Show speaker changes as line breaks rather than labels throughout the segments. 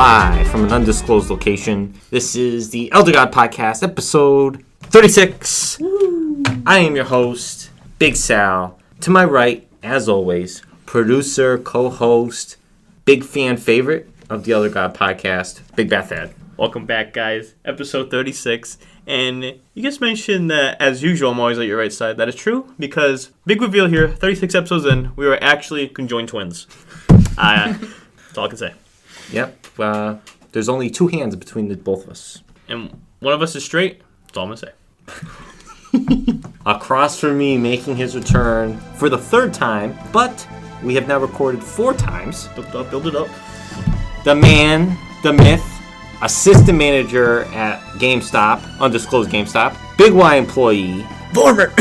live from an undisclosed location. This is the Elder God Podcast, episode 36. Woo. I am your host, Big Sal. To my right, as always, producer, co-host, big fan favorite of the Elder God Podcast, Big Bad Thad.
Welcome back, guys. Episode 36. And you just mentioned that, as usual, I'm always at your right side. That is true, because big reveal here, 36 episodes in, we were actually conjoined twins. That's all I can say.
Yep. There's only two hands between the both of us.
And one of us is straight. That's all I'm going to say.
Across from me, making his return for the third time, but we have now recorded 4 times.
Build it up.
The man, the myth, assistant manager at GameStop, undisclosed GameStop, Big Y employee.
Former.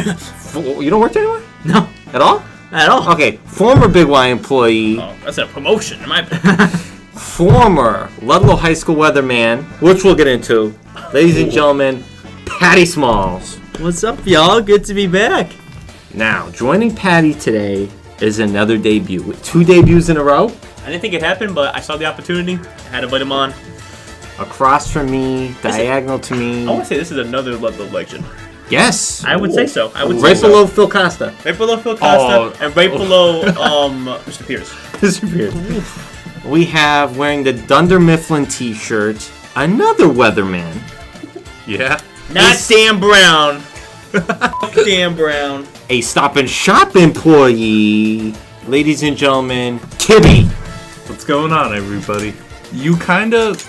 You don't work there anymore?
No.
At all?
At all.
Okay, former Big Y employee.
Oh, that's a promotion in my opinion.
Former Ludlow High School weatherman, which we'll get into. Ladies and gentlemen, Patty Smalls.
What's up, y'all? Good to be back.
Now, joining Patty today is another debut. With 2 debuts in a row.
I didn't think it happened, but I saw the opportunity. I had to invite him on.
Across from me, diagonal to me.
I want to say this is another Ludlow legend.
Yes.
I would say so.
Right below Phil Costa.
Right below Phil Costa and right below Mr. Pierce.
Mr. Pierce. We have, wearing the Dunder Mifflin t-shirt, another weatherman.
Yeah.
Not Dan Brown. Dan Brown.
A Stop and Shop employee. Ladies and gentlemen, Kibbe.
What's going on, everybody? You kind of,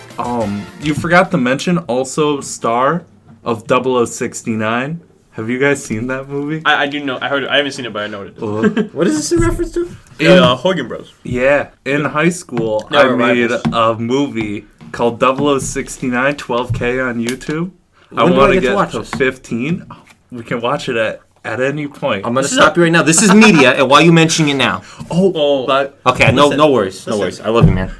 you forgot to mention also star of 0069. Have you guys seen that movie?
I do know. I heard it. I haven't seen it, but I know what it is.
What is this in reference to?
Hogan Bros.
Yeah. In high school,
No,
I made
Rivals.
a movie called 0069 12K on YouTube.
When do I get to watch
to
this?
15. We can watch it at any point.
I'm going to stop you right now. This is media, and why are you mentioning it now?
But
Okay, no worries. No worries. I love you, man.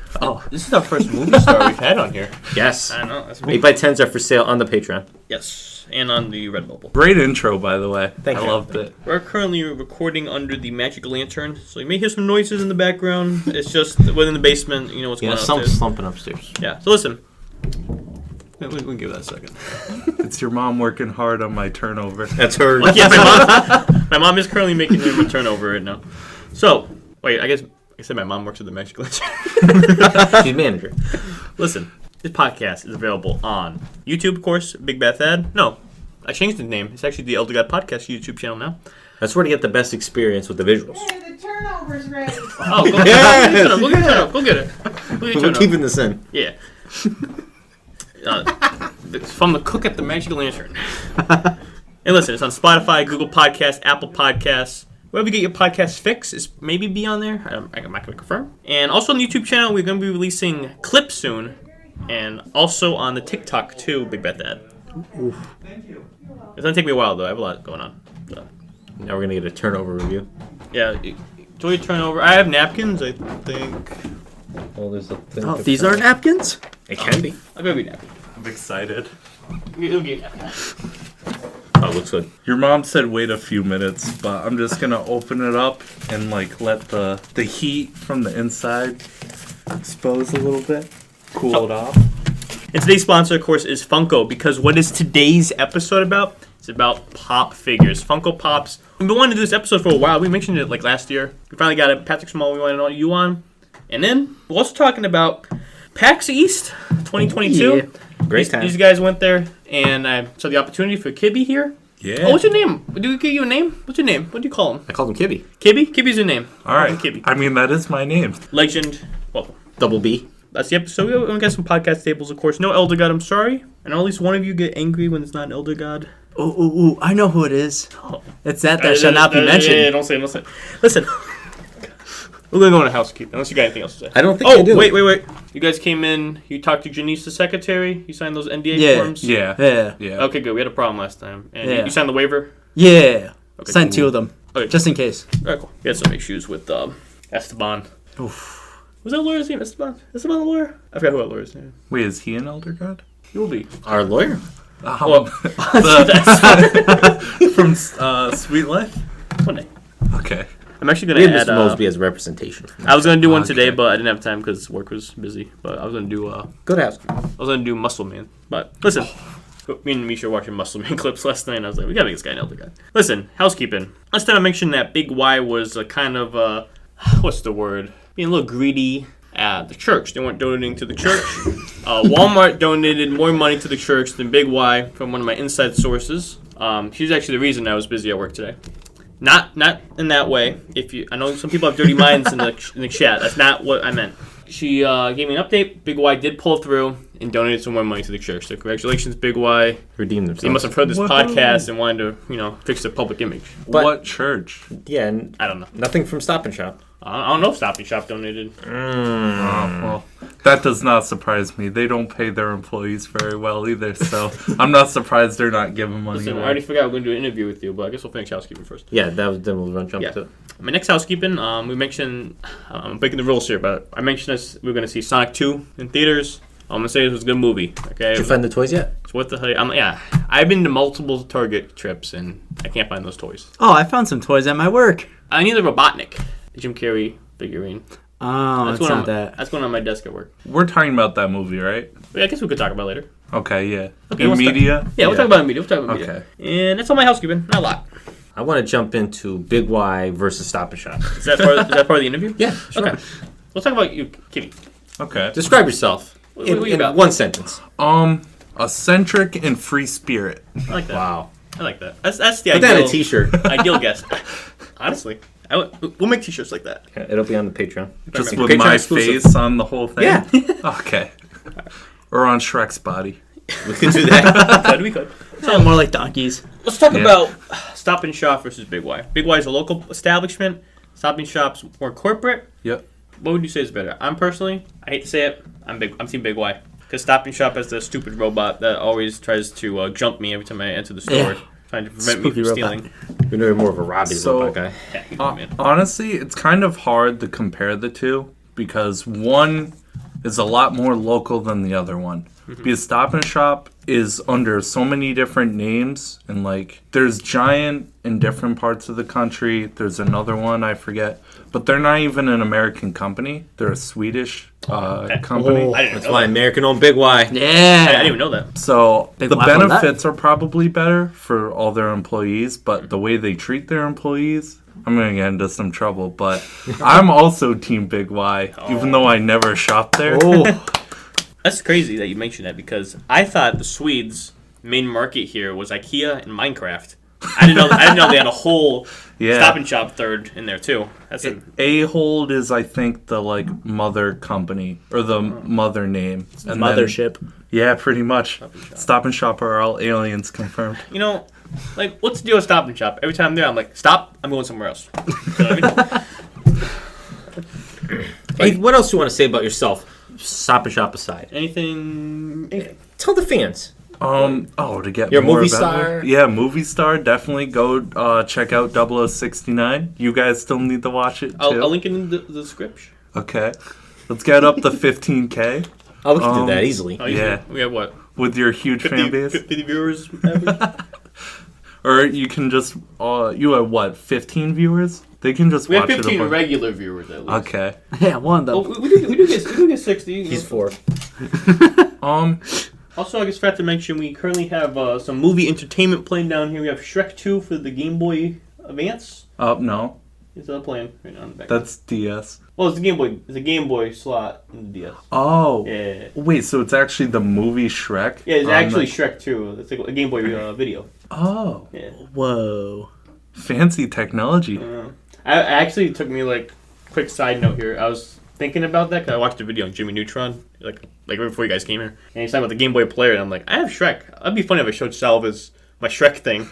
This is our first movie star we've had on here.
Yes.
I know. That's
8x10s are for sale on the Patreon.
Yes. And on the Redbubble.
great intro, by the way.
Thank you.
I loved it.
We're currently recording under the Magic Lantern, so you may hear some noises in the background. It's just within the basement. You know what's going on
Some
upstairs.
slumping upstairs.
Yeah. So listen. We can give that a second.
It's your mom working hard on my turnover.
That's her.
Yeah, my mom is currently making him a turnover right now. So, wait, I said my mom works at the Magic Lantern.
She's manager.
Listen, this podcast is available on YouTube, of course, Big Bad Thad. No, I changed the name. It's actually the Elder God Podcast YouTube channel now.
That's where to get the best experience with the visuals.
Hey, the turnover's ready.
Oh, go get it. Go get it. Go get it.
We're keeping this in.
Yeah. From the cook at the Magic Lantern. And listen, it's on Spotify, Google Podcasts, Apple Podcasts. Wherever you get your podcast fix, is maybe be on there. I'm not going to confirm. And also on the YouTube channel, we're going to be releasing clips soon. And also on the TikTok, too, Big Bet Dad.
Thank you.
It's going to take me a while, though. I have a lot going on. So.
Now we're going to get a turnover review.
Yeah, enjoy your turnover. I have napkins, I think.
Oh, there's a thing.
Oh, these are napkins?
It can be.
I'll go get a napkin.
I'm excited.
It'll get a napkin.
Oh, it looks good.
Your mom said wait a few minutes, but I'm just gonna open it up and let the heat from the inside expose a little bit, cool it off.
And today's sponsor, of course, is Funko, because what is today's episode about? It's about pop figures, Funko Pops. We've been wanting to do this episode for a while. We mentioned it last year. We finally got it. Patrick Small, we wanted to know you on. And then we're also talking about Pax East 2022.
Yeah.
Great time.
These guys went there, and I saw the opportunity for Kibbe here.
Yeah.
Oh, what's your name? Do we give you a name? What's your name? What do you call him?
I called him Kibbe.
Kibbe? Kibbe's your name.
All right.
Kibbe.
I mean, that is my name.
Legend. Welcome.
Double B.
That's the episode. We got some podcast staples, of course. No Elder God, I'm sorry. And at least one of you get angry when it's not an Elder God.
Ooh, I know who it is.
Oh.
It's that shall not be mentioned.
Yeah, don't say it. Listen. We're going to go into housekeeping, unless you got anything else to say.
I don't think I do.
Wait. You guys came in, you talked to Janice, the secretary, you signed those NDA
Yeah.
forms?
Yeah.
Yeah.
Okay, good. We had a problem last time. And
Yeah.
you signed the waiver?
Yeah.
Okay,
Signed
cool.
2 of them.
Okay.
Just in case.
All right, cool. We had some issues with Esteban.
Oof.
Was that a lawyer's name? Esteban? Esteban the lawyer? I forgot who that lawyer's name.
Wait, is he an elder god?
He will be.
Our lawyer.
Well,
From Sweet Life?
one day.
Okay.
I'm actually
We
gonna
had
add.
Mr. Mosby as representation.
I was gonna do one
Okay.
today, but I didn't have time because work was busy. But I was gonna do.
Good house.
I was gonna do Muscle Man. But listen, me and Misha were watching Muscle Man clips last night, and I was like, we gotta make this guy an elder guy. Listen, housekeeping. Last time I mentioned that Big Y was a kind of what's the word? Being a little greedy at the church. They weren't donating to the church. Walmart donated more money to the church than Big Y from one of my inside sources. She's actually the reason I was busy at work today. Not in that way. I know some people have dirty minds in the chat. That's not what I meant. She gave me an update. Big Y did pull through and donated some more money to the church. So congratulations, Big Y.
Redeem themselves.
They must have heard this
Woohoo.
podcast and wanted to, fix their public image.
But-
What church?
Yeah, and
I don't know.
nothing from Stop and Shop.
I don't know if Stop and Shop donated.
Well, that does not surprise me. They don't pay their employees very well either, so I'm not surprised they're not giving money
Listen, I
away.
already forgot we're going to do an interview with you, but I guess we'll finish housekeeping first.
Yeah, then we'll jump
Yeah.
to it.
My next housekeeping, we mentioned, I'm breaking the rules here, but I mentioned this, we're going to see Sonic 2 in theaters. I'm going to say this was a good movie, okay?
Did you find the toys yet?
So what the hell? I've been to multiple Target trips, and I can't find those toys.
Oh, I found some toys at my work.
I need the Robotnik, the Jim Carrey figurine.
Oh, it's not that.
That's going on my desk at work.
We're talking about that movie, right?
But I guess we could talk about it later.
Okay, yeah.
Okay,
In
we'll start-
media?
Yeah, we'll talk about it in media. We'll talk about media.
Okay.
And that's all my housekeeping. Not a lot.
I want to jump into Big Y versus Stop and Shop.
Is that part of the interview?
Yeah, sure.
Okay. Let's talk about you, Kibbe.
Okay.
Describe yourself
What
in
you got?
one sentence.
Eccentric and free spirit.
I like that.
Wow.
I like that. That's the
Put that
ideal,
in a t-shirt.
ideal guest. Honestly. We'll make t-shirts like that.
Yeah, it'll be on the Patreon.
Just
Patreon
with my
exclusive.
face on the whole thing?
Yeah.
Okay. Or on Shrek's body.
We can do that.
We could.
Sound more like donkeys.
Let's talk
Yeah.
about Stop and Shop versus Big Y. Big Y is a local establishment. Stop and Shop's more corporate.
Yep.
What would you say is better? I hate to say it, I'm Team Big Y. Because Stop and Shop has the stupid robot that always tries to jump me every time I enter the store,
Yeah.
trying to prevent
Spooky
me from
robot.
stealing.
You're doing more of a Robbie
So-
robot guy.
Yeah, he's a man.
Honestly, it's kind of hard to compare the two because one is a lot more local than the other one. Because Stop and Shop is under so many different names, and there's Giant in different parts of the country. There's another one I forget, but they're not even an American company. They're a Swedish company.
Oh.
I didn't
That's
know
why
that.
American owned Big Y.
I didn't
Yeah.
even know that.
So
Big
the
laugh on that.
benefits are probably better for all their employees, but the way they treat their employees, I'm going to get into some trouble. But I'm also Team Big Y, even though I never shopped there.
Oh,
That's crazy that you mentioned that because I thought the Swedes' main market here was IKEA and Minecraft. I didn't know they had a whole
Yeah.
Stop and Shop third in there too. That's a,
Ahold is, I think, the mother company or the mother name. And then-
Mothership.
yeah, pretty much.
Stop and Shop.
Stop and Shop are all aliens confirmed.
what's the deal with Stop and Shop? Every time I'm there, I'm like, stop, I'm going somewhere else. You know what I mean?
hey, what else do you want to say about yourself? Stop and Shop aside.
Anything?
Tell the fans.
To get
You're a
more
movie
about
star?
it. Yeah, movie star. Definitely go check out 0069. You guys still need to watch it too.
I'll link it in the description.
Okay. Let's get up to 15K
Oh, we can do that easily.
Oh,
Yeah.
We have what?
with your huge fan base.
50 viewers average?
Or you can just, you have what, 15 viewers? They can just
We have
watch
15
it.
regular viewers at least.
Okay.
Yeah, one
Oh,
though.
we do get 60.
He's 4.
Also, I guess forgot to mention we currently have some movie entertainment playing down here. We have Shrek 2 for the Game Boy Advance.
No.
It's playing right now in the back.
That's DS.
Well, it's a Game Boy. It's a Game Boy slot in the DS.
Oh.
Yeah.
Wait, so it's actually the movie Shrek?
Yeah, it's
on
actually
the-
Shrek 2. It's like a Game Boy video.
Oh.
Yeah.
Whoa.
Fancy technology.
I actually took me quick side note here. I was thinking about that because I watched a video on Jimmy Neutron like right before you guys came here, and he's talking about the Game Boy player, and I'm like, I have Shrek. It'd be funny if I showed Salvas my Shrek thing.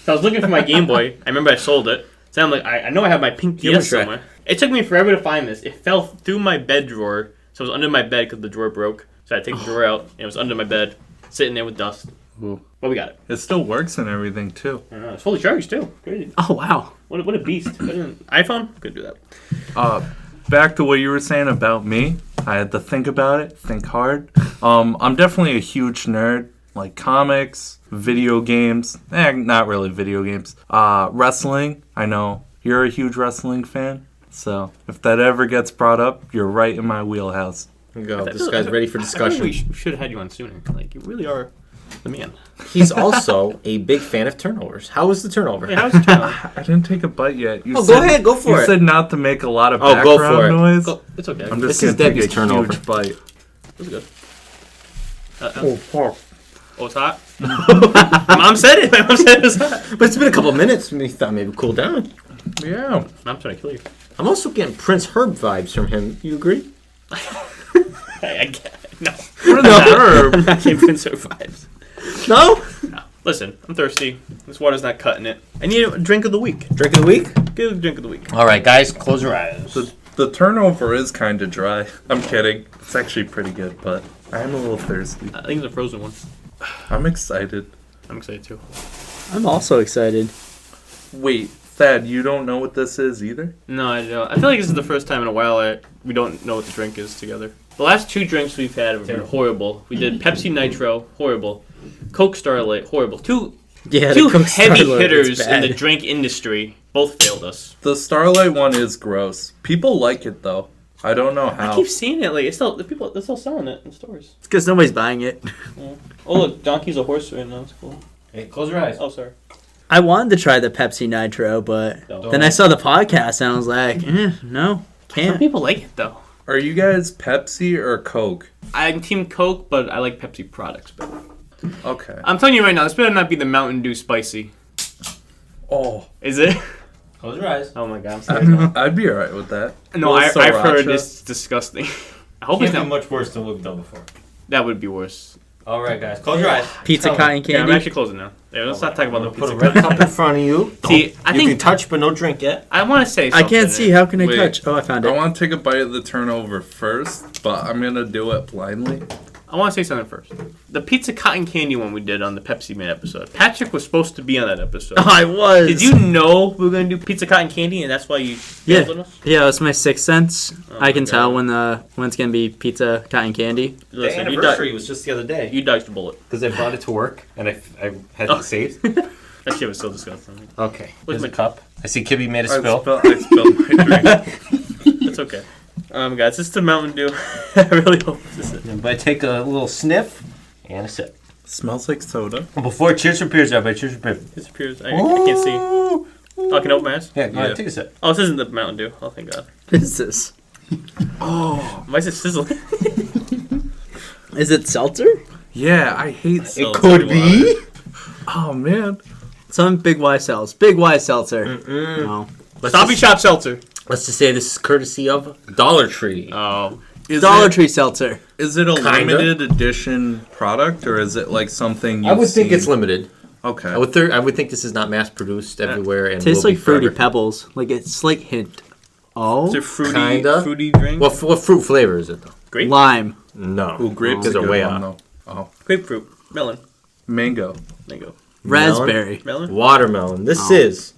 So I was looking for my Game Boy. I remember I sold it. So I'm like, I know I have my pink
Human
DS
Shrek.
somewhere. It took me forever to find this. It fell through my bed drawer, so it was under my bed because the drawer broke. So I had to take the drawer out, and it was under my bed, sitting there with dust.
Ooh.
But we got it.
It still works and everything, too.
I don't know. It's fully charged too. Crazy.
Oh, wow.
What a beast. iPhone? Couldn't do that.
Back to what you were saying about me. I had to think about it, think hard. I'm definitely a huge nerd. Like comics, video games. Not really video games. Wrestling. I know you're a huge wrestling fan. So if that ever gets brought up, you're right in my wheelhouse.
Here we go. This guy's ready for
I
discussion.
think we should have had you on sooner. Like, you really are the man.
He's also a big fan of turnovers. How was the turnover?
Hey, how's the turnover?
I didn't take a bite yet. You
Go ahead. Go for
You
it.
said not to make a lot of
Oh,
background
go for it.
noise.
Oh, it's okay.
I'm
This
just
is
going to take
Debbie's
a
turnover.
huge bite.
It's good.
Oh,
Oh, it's hot? Mom said it. My mom said it was hot.
but it's been a couple of minutes. We thought maybe cool down.
Yeah.
I'm trying to kill you.
I'm also getting Prince Herb vibes from him. You agree?
I can't. No.
Herb.
I can't even survive.
No.
No. Listen, I'm thirsty. This water's not cutting it. I need a drink of the week.
Drink of the week.
Get a drink of the week.
All right, guys, close your eyes.
The turnover is kind of dry. I'm kidding. It's actually pretty good, but I am a little thirsty.
I think it's a frozen one.
I'm excited.
I'm excited too.
I'm also excited.
Wait, Thad, you don't know what this is either?
No, I don't. I feel like this is the first time in a while we don't know what the drink is together. The last two drinks we've had have been horrible. We did Pepsi Nitro, horrible. Coke Starlight, horrible. Two
Yeah,
heavy
Starlight
hitters
is
in the
bad.
drink industry both failed us.
The Starlight one is gross. People like it though. I don't know how.
I keep seeing it. Like, they're still selling it in stores.
It's because nobody's buying it.
Oh look, Donkey's a horse right now. It's cool.
Hey, close your eyes.
Oh, sorry.
I wanted to try the Pepsi Nitro, but then I saw the podcast and I was like, no,
Some
can't.
people like it though.
Are you guys Pepsi or Coke?
I'm Team Coke, but I like Pepsi products better.
Okay.
I'm telling you right now, this better not be the Mountain Dew Spicy.
Oh,
Is it?
Close your eyes.
Oh my god, I'm sorry.
I'd be alright with that.
No,
Little
I've heard
sriracha.
it's disgusting. I hope it's not.
much worse than we've done before.
That would be worse.
All right, guys, close your eyes.
Pizza
Tell
cotton
me.
Yeah, I'm
candy.
actually closing now. Yeah, let's not talk about the
Put a
pizza.
red cup in front of you.
See, I
you
think
can touch, but no drink yet.
I want to say
I
something.
can't see. How can I
Wait.
touch? Oh, I found
I
it.
want to take a bite of the turnover first, but I'm gonna do it blindly.
I want to say something first. The pizza cotton candy one we did on the Pepsi Man episode. Patrick was supposed to be on that episode.
I was.
Did you know we were going to do pizza cotton candy, and that's why you
Yeah,
failed on us?
yeah. That's my sixth sense.
Oh
I
my
can
God.
tell when it's gonna be pizza cotton candy.
Listen,
was just the other day.
you dodged a bullet.
Because I brought it to work and I had
Oh.
it saved.
That shit was so disgusting.
Okay.
Where's
Here's
my
a cup. I see Kibbe made a
I
spill.
spilled my drink.
It's okay. Guys, this is the Mountain Dew. I really hope this is it.
But I take a little sniff and a sip.
Smells like soda.
Before cheers for beers, everybody. Cheers for beers.
It disappears. I can't see. Oh, I can open my eyes?
Yeah, go ahead,
Yeah.
take a sip.
Oh, this isn't the Mountain Dew. Oh, thank God.
What is this?
Why is it sizzling?
Is it seltzer?
Yeah, I hate seltzer.
could be.
Oh man.
Some Big Y sells. Big Y seltzer. No.
Stop and Shop Seltzer.
Let's just say this is courtesy of Dollar Tree.
Oh.
Is
Dollar
it,
Tree seltzer.
Is it a
Kinda.
limited edition product or is it like something
I
you've
would think
seen?
it's limited.
Okay.
I would think this is not mass produced everywhere and
Tastes
will
like
be
fruity
forever.
pebbles. Like it's like hint. Oh,
It's a fruity,
Kinda.
fruity drink.
What fruit flavor is it though?
Grape?
lime.
No.
Ooh, grapes
Because
are
they're way
one,
off.
though. Oh,
Grapefruit. Melon.
mango.
Mango.
Raspberry.
Melon?
Watermelon. This
Oh.
is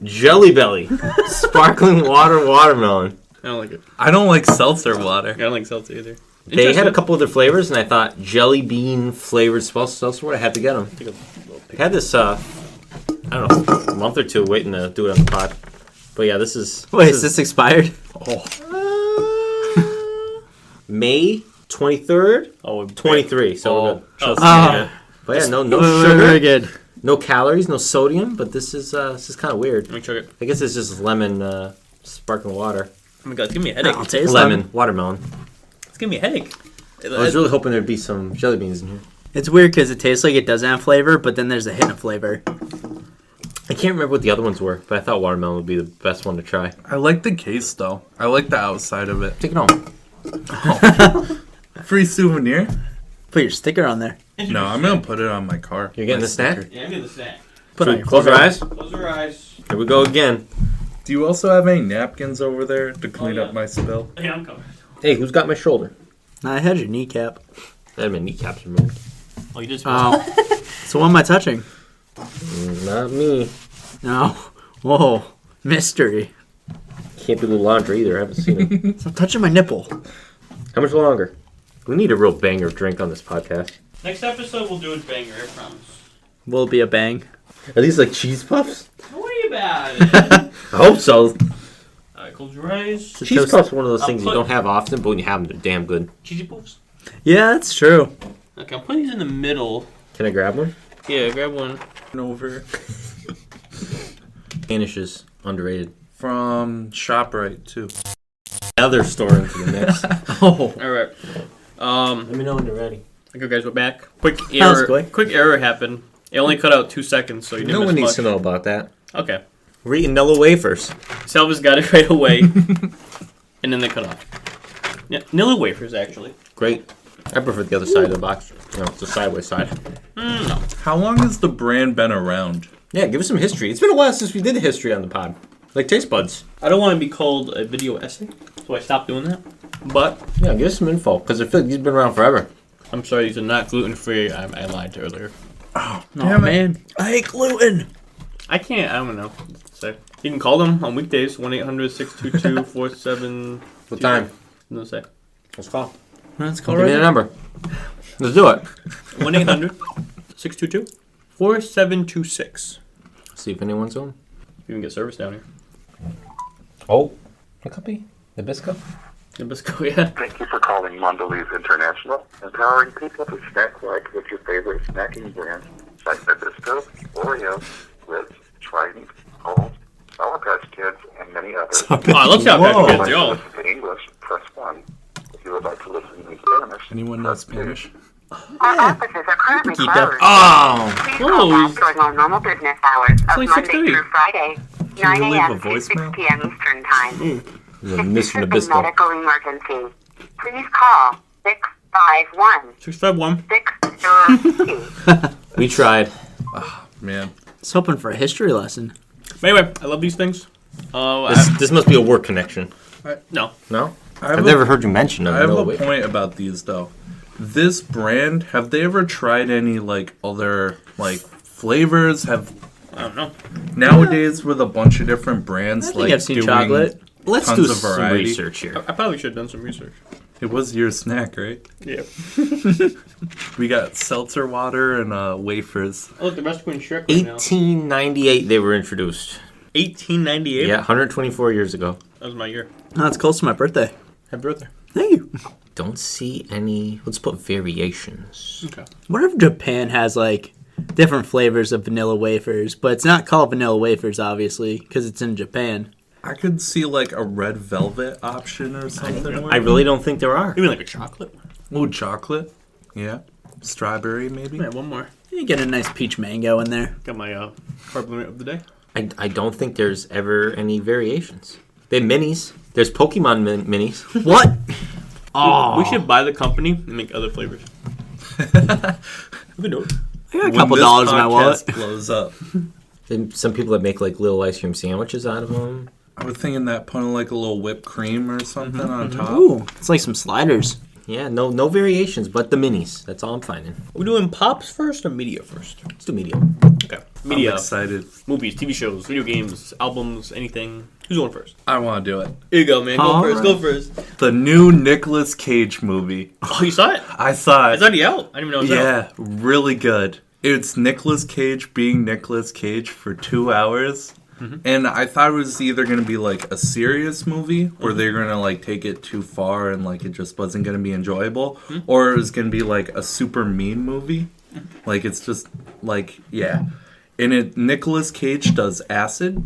Jelly Belly. Sparkling water watermelon.
I don't like it.
I don't like seltzer water.
I don't like seltzer either.
They had a
Interesting.
couple other flavors, and I thought jelly bean flavored seltzer. I had to get them.
Take a little
I had this, I don't know, a month or two waiting to do it on the pod. But yeah, this is.
Wait, is this expired?
May 23rd,
Oh,
23. So we're good.
Oh,
Oh.
But yeah, no
Very
sugar,
good.
no calories, no sodium. But this is kind of weird.
Let me chug it.
I guess it's just lemon, sparkling water,
Oh my God, it's giving me a headache.
I'll taste
lemon, watermelon.
It's giving me a headache.
I was really hoping there'd be some jelly beans in here.
It's weird because it tastes like it doesn't have flavor, but then there's a hint of flavor.
I can't remember what the other ones were, but I thought watermelon would be the best one to try.
I like the case though. I like the outside of it.
Take it home.
Free souvenir?
Put your sticker on there.
No, I'm gonna put it on my car.
You're getting
My
the snack?
sticker.
Yeah, I'm getting the snack.
Put
So
on your
close your eyes.
Close your eyes.
Here we go again.
Do you also have any napkins over there to clean
yeah.
up my spill?
Yeah, I'm coming.
Hey, who's got my shoulder?
I had your kneecap.
I had my kneecaps removed.
Oh, you just.
Oh. So what am I touching?
Not me.
No. Whoa. Mystery.
Can't be the laundry either. I haven't seen it.
I'm touching my nipple.
How much longer? We need a real banger drink on this podcast.
Next episode, we'll do a banger, I promise.
Will it be a bang?
Are these like cheese puffs?
Don't worry about it.
I hope so.
Alright, close your eyes.
Cheese puffs are one of those
I'll
things you
put-
don't have often, but when you have them, they're damn good.
Cheesy poofs.
Yeah, that's true.
Okay, I'm putting these in the middle.
Can I grab one?
Yeah, grab one.
Over
Danish is underrated.
from ShopRite too.
Another store into the mix.
Oh.
Alright.
Let me know when you're ready.
Okay, guys, we're back. Quick
was
error.
quick.
Quick error happened. It only cut out 2 seconds, so you didn't
No
miss
one needs
much.
to know about that.
Okay.
We're eating Nilla Wafers.
Salvas got it right away. And then they cut off. Yeah, Nilla Wafers, actually.
Great. I prefer the other side of the box. No, it's the sideways side.
No.
How long has the brand been around?
Yeah, give us some history. It's been a while since we did the history on the pod. Like Taste Buds.
I don't want to be called a video essay, so I stopped doing that. But
Yeah, give us some info, because I feel like these have been around forever.
I'm sorry, these are not gluten-free. I lied earlier.
Oh,
Damn it.
man. I hate gluten.
I can't. I don't know. What to say. You can call them on weekdays. 1-800-622-47.
What time?
No say.
Let's call.
Let's call
Give me the
right
number. Let's do it.
1-800-622-4726.
See if anyone's on.
You can get service down here.
Oh. A copy? Nabisco?
Nabisco, yeah.
Thank you for calling Mondelez International, empowering people to snack like with your favorite snacking brands like Nabisco, Oreo, Ritz, Trident, Coles, Sour Patch Kids, and many others.
Oh, I love Sour
Whoa.
Patch
If
Kids,
you would
yo.
like to listen to English, press 1. If you would like to listen in Spanish,
Anyone know Spanish?
Our offices are currently
Keep
closed.
that-
Oh!
Please
Whoa,
call back
he's-
during our normal business hours of
only
Monday
6:30.
through Friday, 9
you leave
a.m.
a
to 6
voicemail?
p.m. Eastern Time.
This is
If
Mr.
this is a
Nabisco.
medical emergency, please call 651
651.
602.
We tried.
Man,
Just hoping for a history lesson.
Anyway, I love these things. Oh,
This must be a work connection.
no.
No?
I have
I've
a-
never heard you mention them.
I have
No
a
way.
point about these though. This brand, have they ever tried any like other like flavors? Have
I don't know.
nowadays with a bunch of different brands
I think
like
I've seen
doing,
chocolate.
Let's
tons
do
of
some
variety.
research here.
I probably should have done some research.
It was your snack, right?
Yeah.
We got seltzer water and wafers.
Oh, look, the rest Queen Shrek right now.
1898 they were introduced.
1898?
Yeah, 124 years ago.
That was my year.
Oh, it's close to my birthday.
Happy birthday.
Thank you.
Don't see any. Let's put variations.
Okay.
What if Japan has, like, different flavors of vanilla wafers, but it's not called vanilla wafers, obviously, because it's in Japan.
I could see like a red velvet option or something.
I really don't think there are.
Maybe like a chocolate.
Ooh, chocolate. Yeah. Strawberry maybe.
Yeah, one more.
You get a nice peach mango in there.
Got my carb limit of the day.
I don't think there's ever any variations. They have minis. There's Pokemon minis.
What? Oh.
We should buy the company and make other flavors. We can do it.
I got a
When
couple
this
dollars in my wallet.
podcast blows up.
Then some people that make like little ice cream sandwiches out of them.
I was thinking that putting like a little whipped cream or something on top.
Ooh, it's like some sliders.
Yeah, no variations, but the minis. That's all I'm finding.
Are we doing pops first or media first?
Let's do medium.
Okay.
I'm
Media,
excited.
movies, TV shows, video games, albums, anything. Who's going first?
I want to do it.
Here you go, man. Go
All
first.
right.
Go first.
The new Nicolas Cage movie.
Oh, you saw it?
I saw
It's
it.
already out. I didn't even know it was out.
Yeah, really good. It's Nicolas Cage being Nicolas Cage for 2 hours. And I thought it was either going to be like a serious movie where they're going to like take it too far and like it just wasn't going to be enjoyable, or it was going to be like a super mean movie. Like it's just like, yeah. And it Nicolas Cage does acid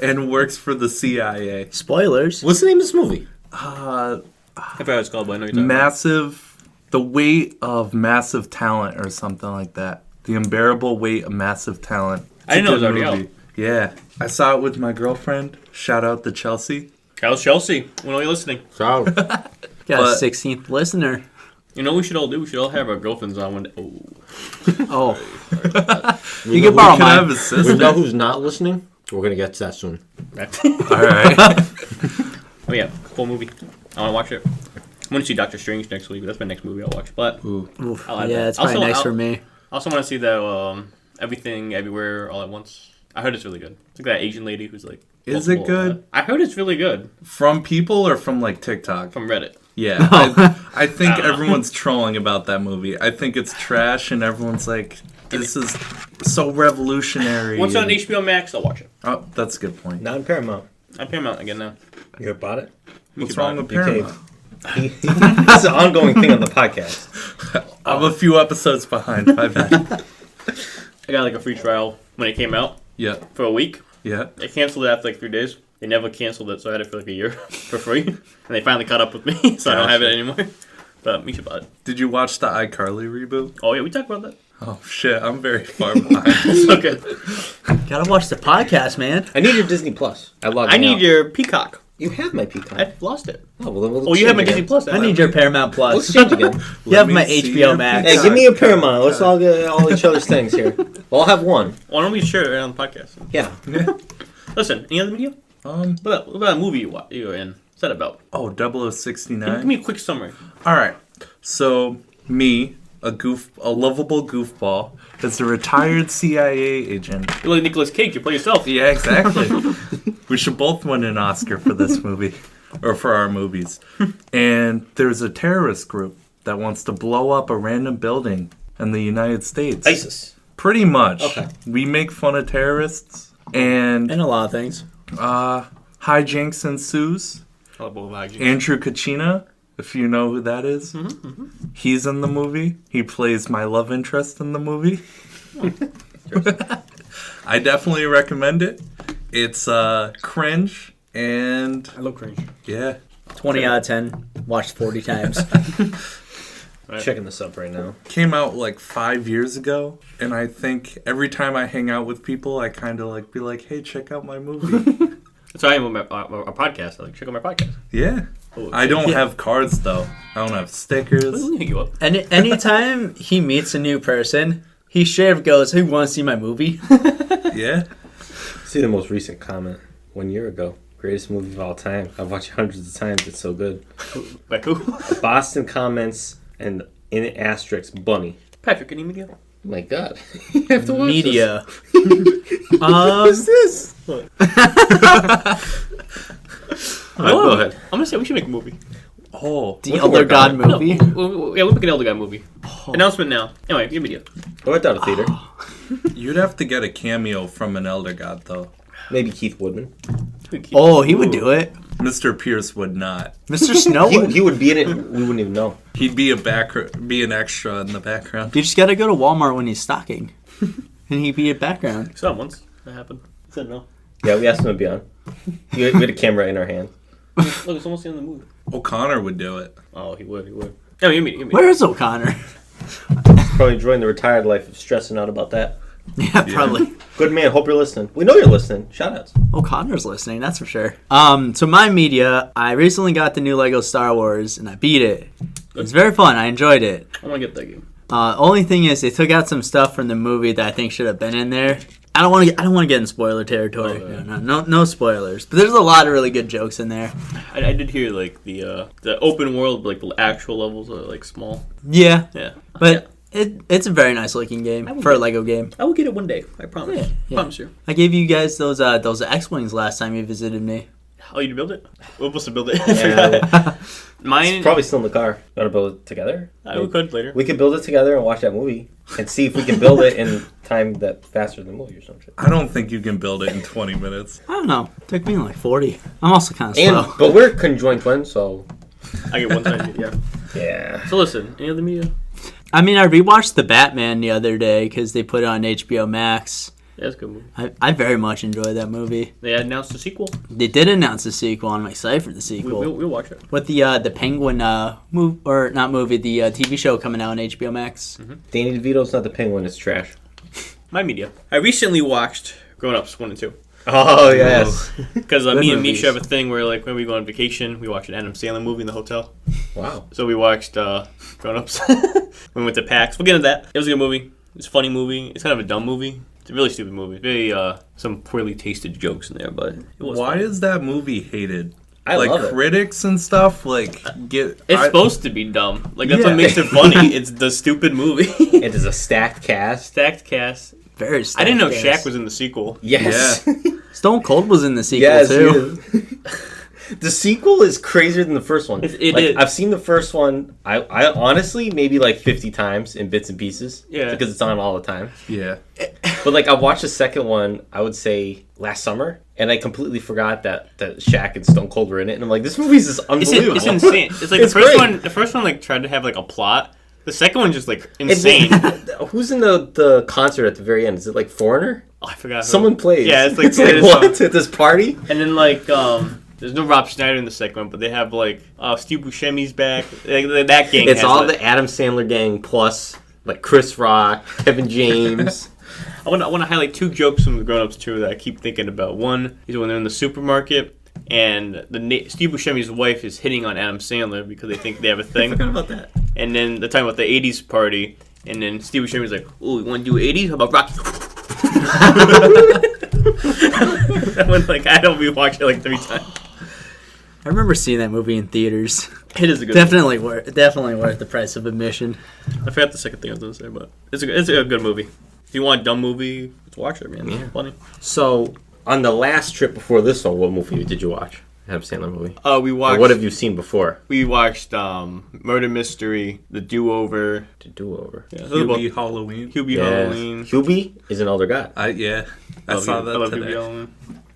and works for the CIA.
Spoilers.
What's the name of this movie?
I forgot what it's called, but I know you're talking
Massive, the weight of massive talent or something like that. The unbearable weight of massive talent.
I didn't know it was
It's a
already
good movie. Yeah. I saw it with my girlfriend. Shout out to Chelsea.
How's Chelsea? We know you're listening.
So,
Got
But-
a 16th listener.
You know what we should all do? We should all have our girlfriends on one day. Oh.
Oh.
we
You
know
can borrow
We can have
mine.
a
We
sister.
know who's not listening. We're gonna get to that soon.
All right.
Oh yeah, cool movie. I want to watch it. I'm going to see Doctor Strange next week, but that's my next movie I'll watch. But
Ooh.
Oof.
I'll add
Yeah,
that.
it's probably
Also,
nice
I'll-
for me.
I also want to see that Everything, Everywhere, All at Once. I heard it's really good. It's like that Asian lady who's like...
Is it
multiple,
good?
I heard it's really good
From people or from like TikTok?
from Reddit.
Yeah. I think
I don't know.
everyone's trolling about that movie. I think it's trash and everyone's like, This is so revolutionary.
Once it's on
and-
HBO Max, I'll watch it.
Oh, that's a good point.
Not in Paramount.
I'm Paramount again now.
You ever bought it?
What's wrong with
You
Paramount?
That's an ongoing thing on the podcast.
I'm a few episodes behind. My bad.
I got like a free trial when it came out
Yeah,
for a week.
yeah.
They canceled it after like 3 days. They never canceled it, so I had it for like a year for free. And they finally caught up with me, so I don't have it anymore. But you should buy it.
Did you watch the iCarly reboot?
Oh yeah, we talked about that.
Oh shit, I'm very far behind.
It's okay.
Gotta watch the podcast, man.
I need your Disney Plus.
I need your Peacock.
You have my Peacock.
I lost it.
Oh, well, then we'll
Oh, you have my
exchange
Disney
again.
Plus.
I need your Paramount
We'll
Plus.
exchange again.
You have
Let
my
me see
HBO
your
Max.
Hey, give me a Paramount. Let's all get all each other's things here. We'll all have one.
Why don't we share it right on the podcast?
Yeah.
Listen, any other video? What about a movie you were in? What's that about?
Oh,
Give
0069.
me a quick summary.
All right. So me, a lovable goofball, is a retired CIA agent.
You're like Nicolas Cage. You play yourself.
Yeah, exactly. We should both win an Oscar for this movie, or for our movies. And there's a terrorist group that wants to blow up a random building in the United States.
ISIS.
Pretty much.
Okay.
We make fun of terrorists, and
And a lot of things.
hijinks ensues. Andrew Kachina, if you know who that is. He's in the movie. He plays my love interest in the movie. I definitely recommend it. It's cringe, and
I love cringe.
yeah.
20 out of 10. Watched 40 times.
Checking this up right now.
Came out like 5 years ago, and I think every time I hang out with people, I kind of like be like, "Hey, check out my movie."
That's why I am with our podcast. I like check out my podcast.
Yeah.
Oh,
I don't have cards though. I don't have stickers.
Let me hit you up.
Anytime he meets a new person, he straight up goes, "Who wants to see my movie?"
Yeah.
See the most recent comment 1 year ago. Greatest movie of all time. I've watched it hundreds of times. It's so good.
Like who?
Boston comments and in asterisk bunny.
Patrick, any media?
My God. You have to watch
Media.
What's this? Go ahead.
I'm gonna say we should make a movie.
Oh.
The
We can
Elder
work
God
on
movie.
Yeah, we'll make an Elder Guy movie. Announcement now. Anyway, give media.
Go right down to theater.
You'd have to get a cameo from an elder god though.
Maybe Keith Woodman.
Oh, he would do it.
Mr. Pierce would not.
Mr. Snow would.
He would be in it. We wouldn't even know.
He'd be an extra in the background.
You just gotta go to Walmart when he's stocking. And he'd be a background.
Saw him once. That happened. I said no.
Yeah, we asked him to be on. We had a camera in our hand.
Look, it's almost the end of the movie.
O'Connor would do it.
Oh, he would. No, give me.
Where is O'Connor?
Probably enjoying the retired life of stressing out about that.
Yeah, probably.
Good man. Hope you're listening. We know you're listening. Shout outs.
O'Connor's listening, that's for sure. So my media, I recently got the new Lego Star Wars and I beat it. It was very fun. I enjoyed it.
I want to get that game.
Only thing is, they took out some stuff from the movie that I think should have been in there. I don't want to get in spoiler territory. No spoilers. But there's a lot of really good jokes in there.
I did hear like the open world, like the actual levels are like small.
Yeah,
Yeah,
but it's a very nice looking game for a Lego game.
I will get it one day. I promise.
Yeah.
Promise you.
I gave you guys those X-wings last time you visited me.
Oh, you build it? We're supposed to build it.
Yeah,
Mine.
it's probably still in the car. You want to build it together?
We could later.
We could build it together and watch that movie and see if we can build it in time that faster than the movie or some shit.
I don't think you can build it in 20 minutes.
I don't know. It took me like 40. I'm also kind of
And
slow.
but we're conjoined twins, so
I get one time. Yeah.
yeah.
So listen, any other media?
I mean, I rewatched The Batman the other day because they put it on HBO Max.
Yeah, it's a good movie.
I very much enjoyed that movie.
They announced a sequel.
They did announce a sequel. I'm excited for the sequel.
We'll watch it.
With the Penguin the TV show coming out on HBO Max.
Danny DeVito's not the Penguin. It's trash.
My media. I recently watched Grown Ups 1 and 2.
Oh yes.
Because
Good
me and
movies.
Misha have a thing where, like, when we go on vacation, we watch an Adam Sandler movie in the hotel.
Wow.
So we watched Grown Ups. We went to PAX. We'll get into that. It was a good movie. It's a funny movie. It's kind of a dumb movie. It's a really stupid movie. Very some poorly tasted jokes in there, but it was
Why
funny.
is that movie hated?
I
like
love it.
critics and stuff
It's supposed to be dumb. Like that's what makes it funny. It's the stupid movie.
It is a stacked cast.
Stacked cast.
Very
I didn't know
stacked
Shaq was in the sequel.
Yes.
Stone Cold was in the sequel
Yes.
too.
he is. The sequel is crazier than the first one.
It
like,
is.
I've seen the first one, I honestly, maybe like 50 times in bits and pieces.
Yeah.
Because it's on all the time.
Yeah.
But like I watched the second one, I would say last summer, and I completely forgot that Shaq and Stone Cold were in it, and I'm like, this movie's just unbelievable.
It's insane. It's like
It's
the first
great.
one. The first one like tried to have like a plot. The second one just like insane.
Who's in the concert at the very end? Is it like Foreigner?
Oh, I forgot. Who.
Someone plays.
Yeah, it's like,
it's like
it is,
what at this party?
And then like there's no Rob Schneider in the second one, but they have like Steve Buscemi's back. Like, that gang.
It's
has,
all
like,
the Adam Sandler gang plus like Chris Rock, Kevin James.
I want to highlight 2 jokes from the Grown Ups too that I keep thinking about. One is when they're in the supermarket and Steve Buscemi's wife is hitting on Adam Sandler because they think they have a thing.
Forgot about that.
And then they're talking about the 80s party, and then Steve Buscemi's like, "Oh, you want to do 80s? How about Rocky?" That one, like, I don't rewatch it like 3 times.
I remember seeing that movie in theaters.
It is a good
Definitely worth the price of admission.
movie. I forgot the second thing I was going to say, but it's a good movie. If you want a dumb movie, let's watch it, man.
Yeah.
Funny.
So on the last trip before this one, what movie did you watch? Adam Sandler movie.
We
Or
watched.
what have you seen before?
We watched Murder Mystery, The Do-Over.
To do over.
Yeah, those are both-
Hubie Halloween.
Hubie Halloween.
Hubie is an older god.
I saw that
I love
today.
Hubie Halloween.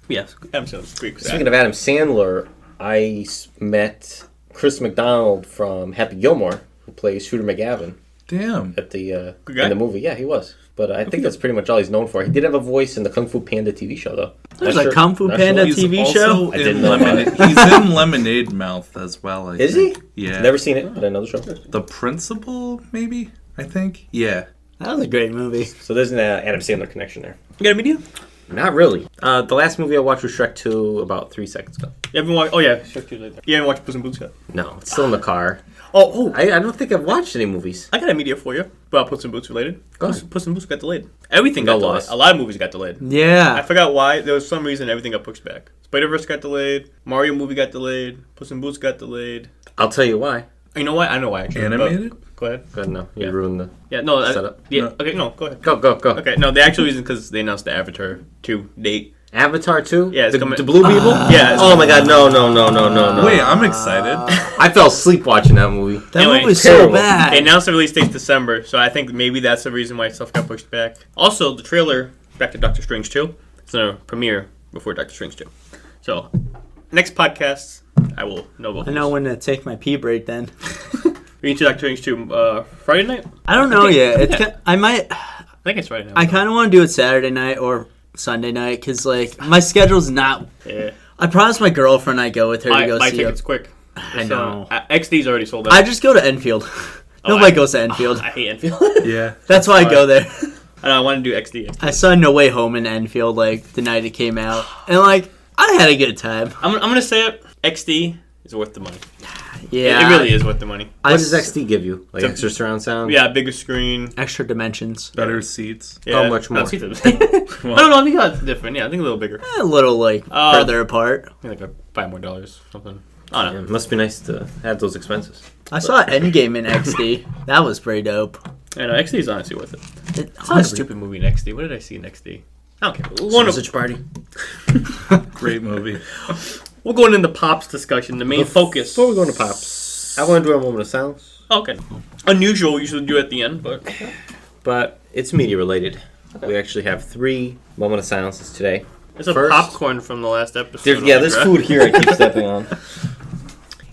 Yeah, Adam Sandler's great.
Speaking of Adam Sandler, I met Chris McDonald from Happy Gilmore, who plays Shooter McGavin
Damn.
at the
Good guy?
in the movie. Yeah, he was. But I think that's pretty much all he's known for. He did have a voice in the Kung Fu Panda TV show, though.
There's
Not
a Kung Fu
not
Panda
He's
TV
also
show?
I
in
didn't know
Lemonade.
that.
He's in Lemonade Mouth as well. I
Is
think.
he?
Yeah.
Never seen it, but I know the show.
The Principal, maybe. I think. Yeah.
That was a great movie.
So there's an Adam Sandler connection there.
You got a media?
Not really. The last movie I watched was Shrek 2 about 3 seconds ago.
You haven't watched? Oh yeah, Shrek 2 later. You haven't watched Puss in Boots yet?
No, it's still in the car.
Oh,
I don't think I've watched any movies.
I got a media for you about Puss in Boots related.
Go ahead.
Puss in Boots got delayed. Everything
No
got delayed.
loss.
A lot of movies got delayed. I
Yeah.
forgot why. There was some reason everything got pushed back. Spider-Verse got delayed. Mario movie got delayed. Puss in Boots got delayed.
I'll tell you why.
You know what? I know why actually. but-
Animated?
Go ahead.
Go ahead, no. You
Yeah.
ruined the...
Yeah, no.
Setup.
Yeah.
No.
Okay, no. Go ahead.
Go.
Okay, no. The actual reason because they announced the Avatar 2 date.
Avatar 2?
Yeah, it's
the,
coming-
the Blue People?
Yeah. It's
Oh my god, no.
Wait, I'm excited.
I fell asleep watching that movie.
That
Anyway,
movie was
terrible.
so bad.
They announced the release date December, so I think maybe that's the reason why stuff got pushed back. Also, the trailer back to Doctor Strange 2 is going to premiere before Doctor Strange 2. So, next podcast, I will know about
I know when to take my pee break then.
We into Doctor Strange 2 Friday night?
I don't know yet. I might.
I think it's Friday night.
I kind of want to do it Saturday night or Sunday night because like my schedule's not.
Yeah.
I promised my girlfriend I'd go with her to go
My
see
ticket's
it.
quick.
I know.
XD's already sold out.
I just go to Enfield. Nobody goes to Enfield.
I hate Enfield.
Yeah.
That's why I go there.
I want to do XD.
I saw No Way Home in Enfield like the night it came out, and like I had a good time.
I'm going to say it. XD is worth the money.
Yeah,
It really is worth the money.
What does XD give you? Like
It's a-
extra surround sound?
Yeah, bigger screen.
Extra dimensions.
Better seats.
Yeah.
How much more?
No, seats are the same. I don't know. I think that's different. Yeah, I think a little bigger.
A little like further apart.
I think like $5 more, something. I don't know.
It must be nice to have those expenses.
I saw Endgame in XD. That was pretty dope.
I know, XD is honestly worth it.
It,
I saw a stupid movie in XD. What did I see in XD? I don't care.
Sausage Party.
Great movie.
We'll go into the Pops discussion, the main focus.
Before we go into Pops, I want to do a moment of silence.
Okay. Unusual, we usually do at the end,
But it's media related. We actually have 3 moment of silences today.
there's a
First-
popcorn from the last episode.
There's food here I keep stepping on.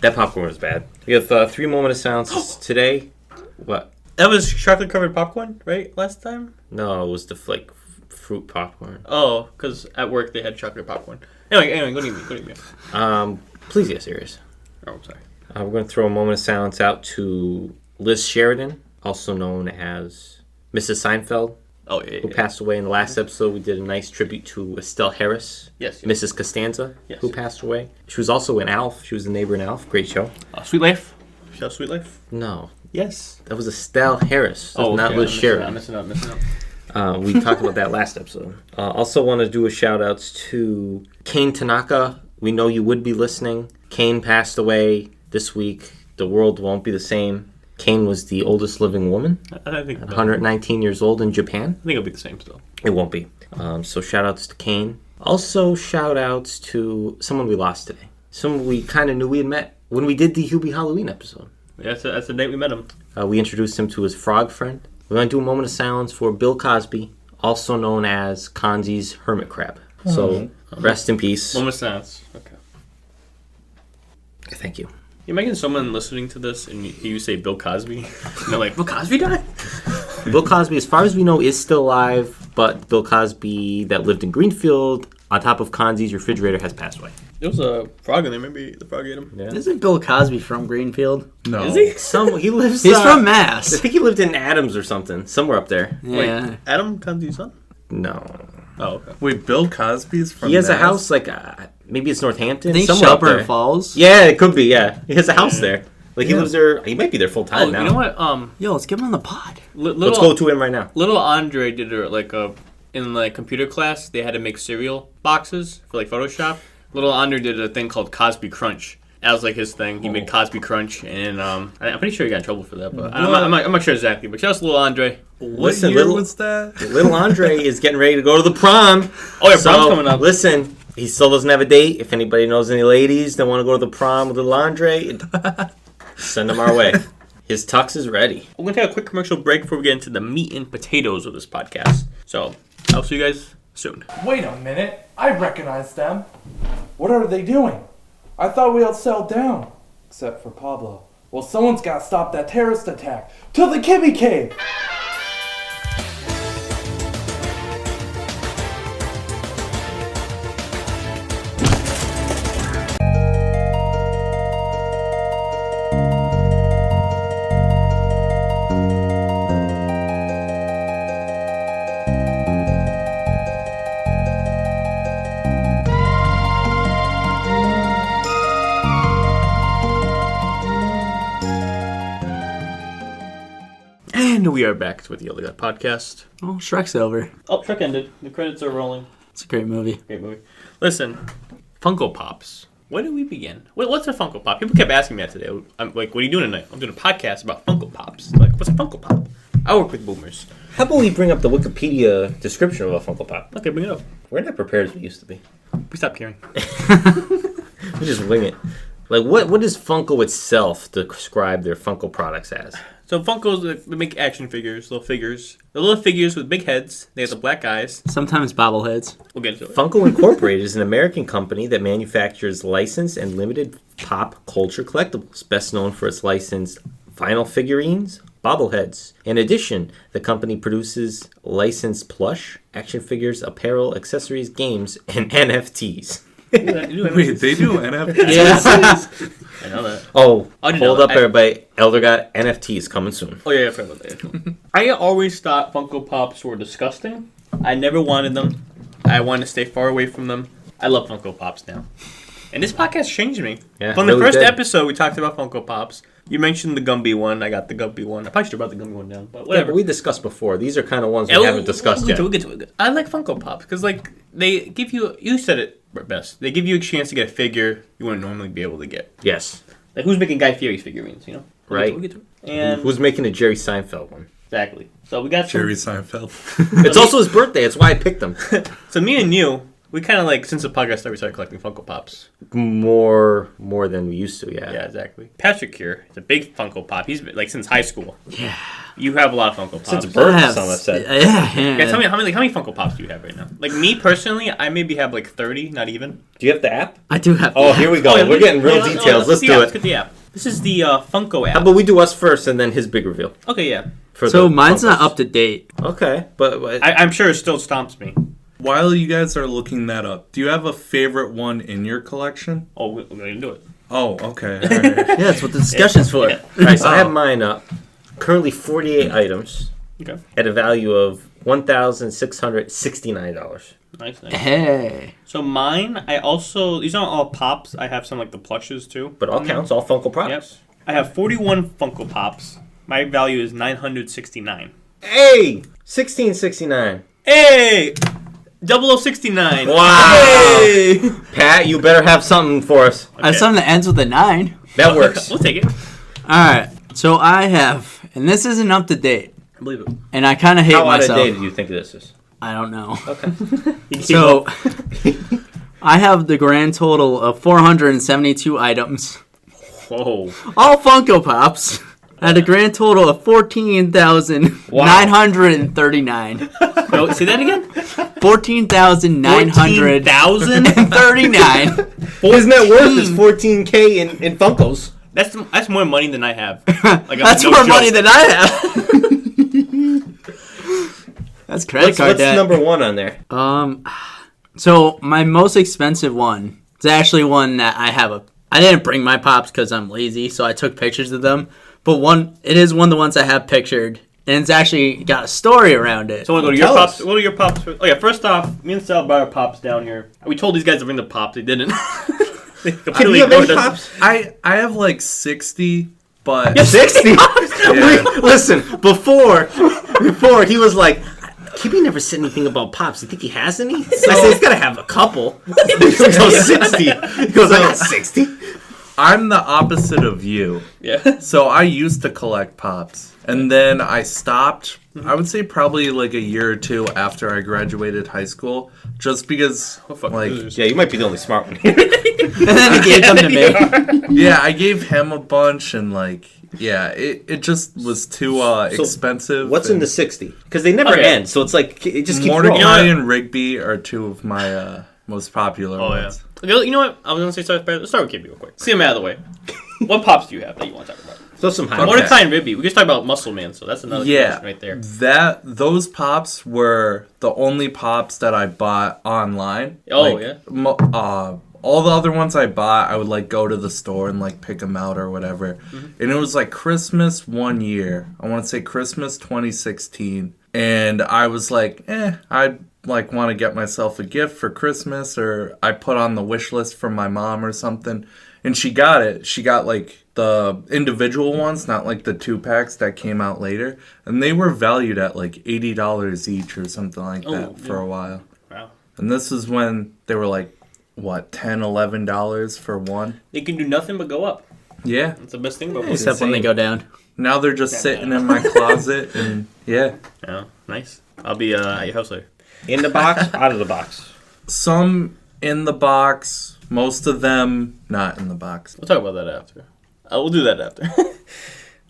That popcorn was bad. We have 3 moment of silences today. What?
That was chocolate covered popcorn, right? Last time?
No, it was the fruit popcorn.
Oh, because at work they had chocolate popcorn. Anyway, go to me.
Please get serious.
Oh, I'm sorry.
We're going to throw a moment of silence out to Liz Sheridan, also known as Mrs. Seinfeld,
Oh, yeah.
who passed away in the last episode. We did a nice tribute to Estelle Harris,
Yes.
Mrs. Costanza,
Yes.
who passed away. She was also in Alf. She was the neighbor in Alf. Great show.
Sweet Life. Shout out Sweet Life.
No,
Yes.
that was Estelle Harris,
Oh,
not
okay.
Liz Sheridan.
I'm missing out.
We talked about that last episode. Also want to do a shout outs to Kane Tanaka. We know you would be listening. Kane passed away this week. The world won't be the same. Kane was the oldest living woman,
I think
119 years old in Japan.
it'll be the same still.
It won't be. So shout outs to Kane. Also shout outs to someone we lost today. someone we kind of knew we had met when we did the Hubie Halloween episode.
Yeah, that's the date we met him.
We introduced him to his frog friend. We're going to do a moment of silence for Bill Cosby, also known as Kanzi's hermit crab. So, rest in peace.
Moment of silence. Okay.
Thank you.
You imagine someone listening to this and you say Bill Cosby, and they're like, Bill Cosby died?
Bill Cosby, as far as we know, is still alive, but Bill Cosby that lived in Greenfield on top of Kanzi's refrigerator has passed away.
There was a frog in there. Maybe the frog ate him.
Yeah.
Isn't Bill Cosby from Greenfield?
No.
Is he?
He lives.
He's from
I
Mass.
think he lived in Adams or something, somewhere up there.
Yeah.
Wait, Adam Kanzi's son?
No,
Oh, okay.
Wait, Bill Cosby's from
he has a
Mass?
house like maybe it's Northampton.
I think
somewhere up
Shelburne
there.
Falls.
Yeah, it could be. Yeah, he has a house there. Like he lives there. He might be there full time
Oh,
now.
you know what?
Yo, let's get him on the pod.
Let's go to him right now.
Little Andre did in like computer class. They had to make cereal boxes for like Photoshop. Little Andre did a thing called Cosby Crunch. That was like his thing. He made Cosby Crunch, and I'm pretty sure he got in trouble for that. But I'm not sure exactly. But shout out to Little Andre.
What
Listen,
year was that?
Little Andre is getting ready to go to the prom.
Oh, yeah, prom's coming up.
Listen, he still doesn't have a date. If anybody knows any ladies that want to go to the prom with Little Andre, send them our way. His tux is ready.
We're going to take a quick commercial break before we get into the meat and potatoes of this podcast. So, I'll see you guys soon.
Wait a minute. I recognize them. What are they doing? I thought we all settled down. Except for Pablo. Well, someone's got to stop that terrorist attack. To the Kibbe cave!
And we are back with the Other God podcast.
Oh, Shrek's over.
Oh, Shrek ended. The credits are rolling.
It's a great movie.
Great movie. Listen, Funko Pops. Where do we begin? What's a Funko Pop? People kept asking me that today. I'm like, what are you doing tonight? I'm doing a podcast about Funko Pops. Like, what's a Funko Pop? I work with boomers.
How about we bring up the Wikipedia description of a Funko Pop?
Okay, bring it up.
We're not prepared as we used to be.
We stopped caring.
We just wing it. Like, what does Funko itself describe their Funko products as?
So Funko's, they make action figures, little figures. They're little figures with big heads. They have the black eyes.
Sometimes bobbleheads.
We'll get into it.
Funko Incorporated is an American company that manufactures licensed and limited pop culture collectibles, best known for its licensed vinyl figurines, bobbleheads. In addition, the company produces licensed plush, action figures, apparel, accessories, games, and NFTs.
Wait, they do NFTs?
Yeah.
I know that.
Oh,
I didn't know
hold
that.
up, everybody. Elder God NFTs coming soon.
Oh, yeah, I forgot about that. I always thought Funko Pops were disgusting. I never wanted them. I wanted to stay far away from them. I love Funko Pops now. And this podcast changed me.
Yeah,
From the
really
first
did.
episode, we talked about Funko Pops. You mentioned the Gumby one. I got the Gumby one. I probably should have brought the Gumby one down, but
Yeah,
whatever.
but we discussed before. These are kind of ones we
Yeah,
haven't discussed yet.
We'll get to it. I like Funko Pops because, like, they give you... You said it best. They give you a chance to get a figure you wouldn't normally be able to get.
Yes.
Like, who's making Guy Fieri figurines, you know?
Right.
We'll get to it. And
Who's making a Jerry Seinfeld one?
exactly. So we got some...
Jerry Seinfeld.
It's also his birthday. That's why I picked him.
So me and you, we kind of like, since the podcast started, we started collecting Funko Pops.
More than we used to, yeah.
Yeah, exactly. Patrick here is a big Funko Pop. He's been, like, since high school.
Yeah.
You have a lot of Funko Pops.
Since birth,
I have-
some have said.
Yeah.
Yeah, tell me how many Funko Pops do you have right now? Like me personally, I maybe have like 30, not even.
Do you have the app?
I do have.
Oh, here we go. We're getting real details. Let's do
Let's
it.
get the app. This is the Funko app.
How about we do us first and then his big reveal?
Okay, yeah.
For
So
the
mine's not
Funkos.
up to date.
Okay, but
I'm sure it still stomps me.
While you guys are looking that up, do you have a favorite one in your collection?
Oh, we're going to do it.
Oh, okay. All right.
Yeah, that's what the discussion's for.
Yeah.
all right, so I have mine up. Currently 48 items
Okay.
at a value of $1,669.
Nice, nice.
Hey.
So mine, I also, these aren't all Pops. I have some like the plushes too.
But all counts, all Funko
Yep.
products.
I have 41 Funko Pops. My value is $969.
Hey! 1669.
Hey! 0069.
Wow!
Hey!
Pat, you better have something for us.
I have something that ends with a 9.
That works.
We'll take it.
Alright. So I have, and this isn't up to date,
I believe it.
and I kind of hate
How out of
myself.
date do you think this is?
I don't know.
Okay.
So I have the grand total of 472 items.
Whoa.
All Funko Pops. I had a grand total of 14,939.
No, say that again?
14,939.
14,000?
His net worth is $14K in Funkos.
That's more money than I have. Like,
That's
no
more
joke.
money than I have. That's credit card
What's
debt.
number one on there?
So my most expensive one is actually one that I didn't bring my Pops because I'm lazy, so I took pictures of them. But it is one of the ones I have pictured, and it's actually got a story around it.
So we'll go to your Pops. What are your Pops? Oh yeah, first off, me and Sal brought our Pops down here. We told these guys to bring the Pops. They didn't. They completely ignored us.
I have like 60, but
60?
Yeah.
Listen, before he was like, Kibbe never said anything about Pops. You think he has any? I said he's got to have a couple. He goes 60. He goes, I got 60.
I'm the opposite of you.
Yeah.
So I used to collect Pops, and then I stopped. I would say probably like a year or two after I graduated high school, just because like
Yeah, you might be the only smart one.
And then he gave them to me.
yeah, I gave him a bunch, and like yeah, it just was too expensive.
What's in the 60? Because they never
Okay.
end, so it's like it just keeps
Mordecai
rolling.
and Rigby are two of my most popular
Oh yeah.
ones.
Okay, you know what? I was gonna say let's start with Kibbe real quick. See him out of the way. What Pops do you have that you want to talk about?
So some high.
Okay.
Mordecai and Rigby. We just talk about Muscle Man, so that's another
Yeah,
question right there.
those Pops were the only Pops that I bought online.
Oh, yeah?
All the other ones I bought, I would like go to the store and like pick them out or whatever.
Mm-hmm.
And it was like Christmas one year. I want to say Christmas 2016, and I was like, I'd like want to get myself a gift for Christmas, or I put on the wish list for my mom or something. And she got it. She got like the individual ones, not like the 2-packs that came out later. And they were valued at like $80 each or something like that for a while.
Wow.
And this is when they were like, what, $10, $11 for one?
They can do nothing but go up.
Yeah.
That's the best thing about Muscle.
Except when they go down.
Now they're just sitting in my closet, and yeah.
Oh, nice. I'll be at your house later.
In the box, out of the box.
Some in the box, most of them not in the box.
We'll talk about that after. We'll do that after.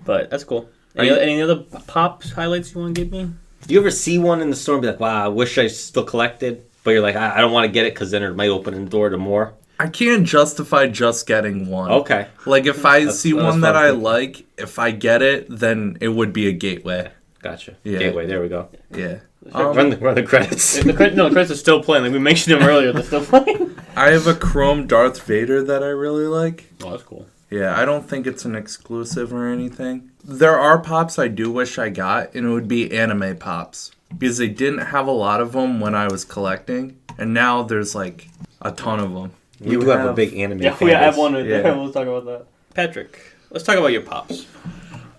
But that's cool. Any other Pops highlights you want to give me?
Do you ever see one in the store and be like, wow, I wish I still collected? But you're like, I don't want to get it because then it might open the door to more.
I can't justify just getting one.
Okay.
Like, if I see
that's
one that I
fun.
like, if I get it, then it would be a gateway.
Gotcha.
Yeah.
Gateway, there we go.
Yeah.
Run the credits.
The credits are still playing. Like we mentioned them earlier. They're still playing.
I have a chrome Darth Vader that I really like.
Oh, that's cool.
Yeah, I don't think it's an exclusive or anything. There are Pops I do wish I got, and it would be anime Pops. Because they didn't have a lot of them when I was collecting, and now there's like a ton of them.
You have a big anime
Yeah,
fan
I have
base.
one right there.
Yeah.
We'll talk about that. Patrick, let's talk about your Pops.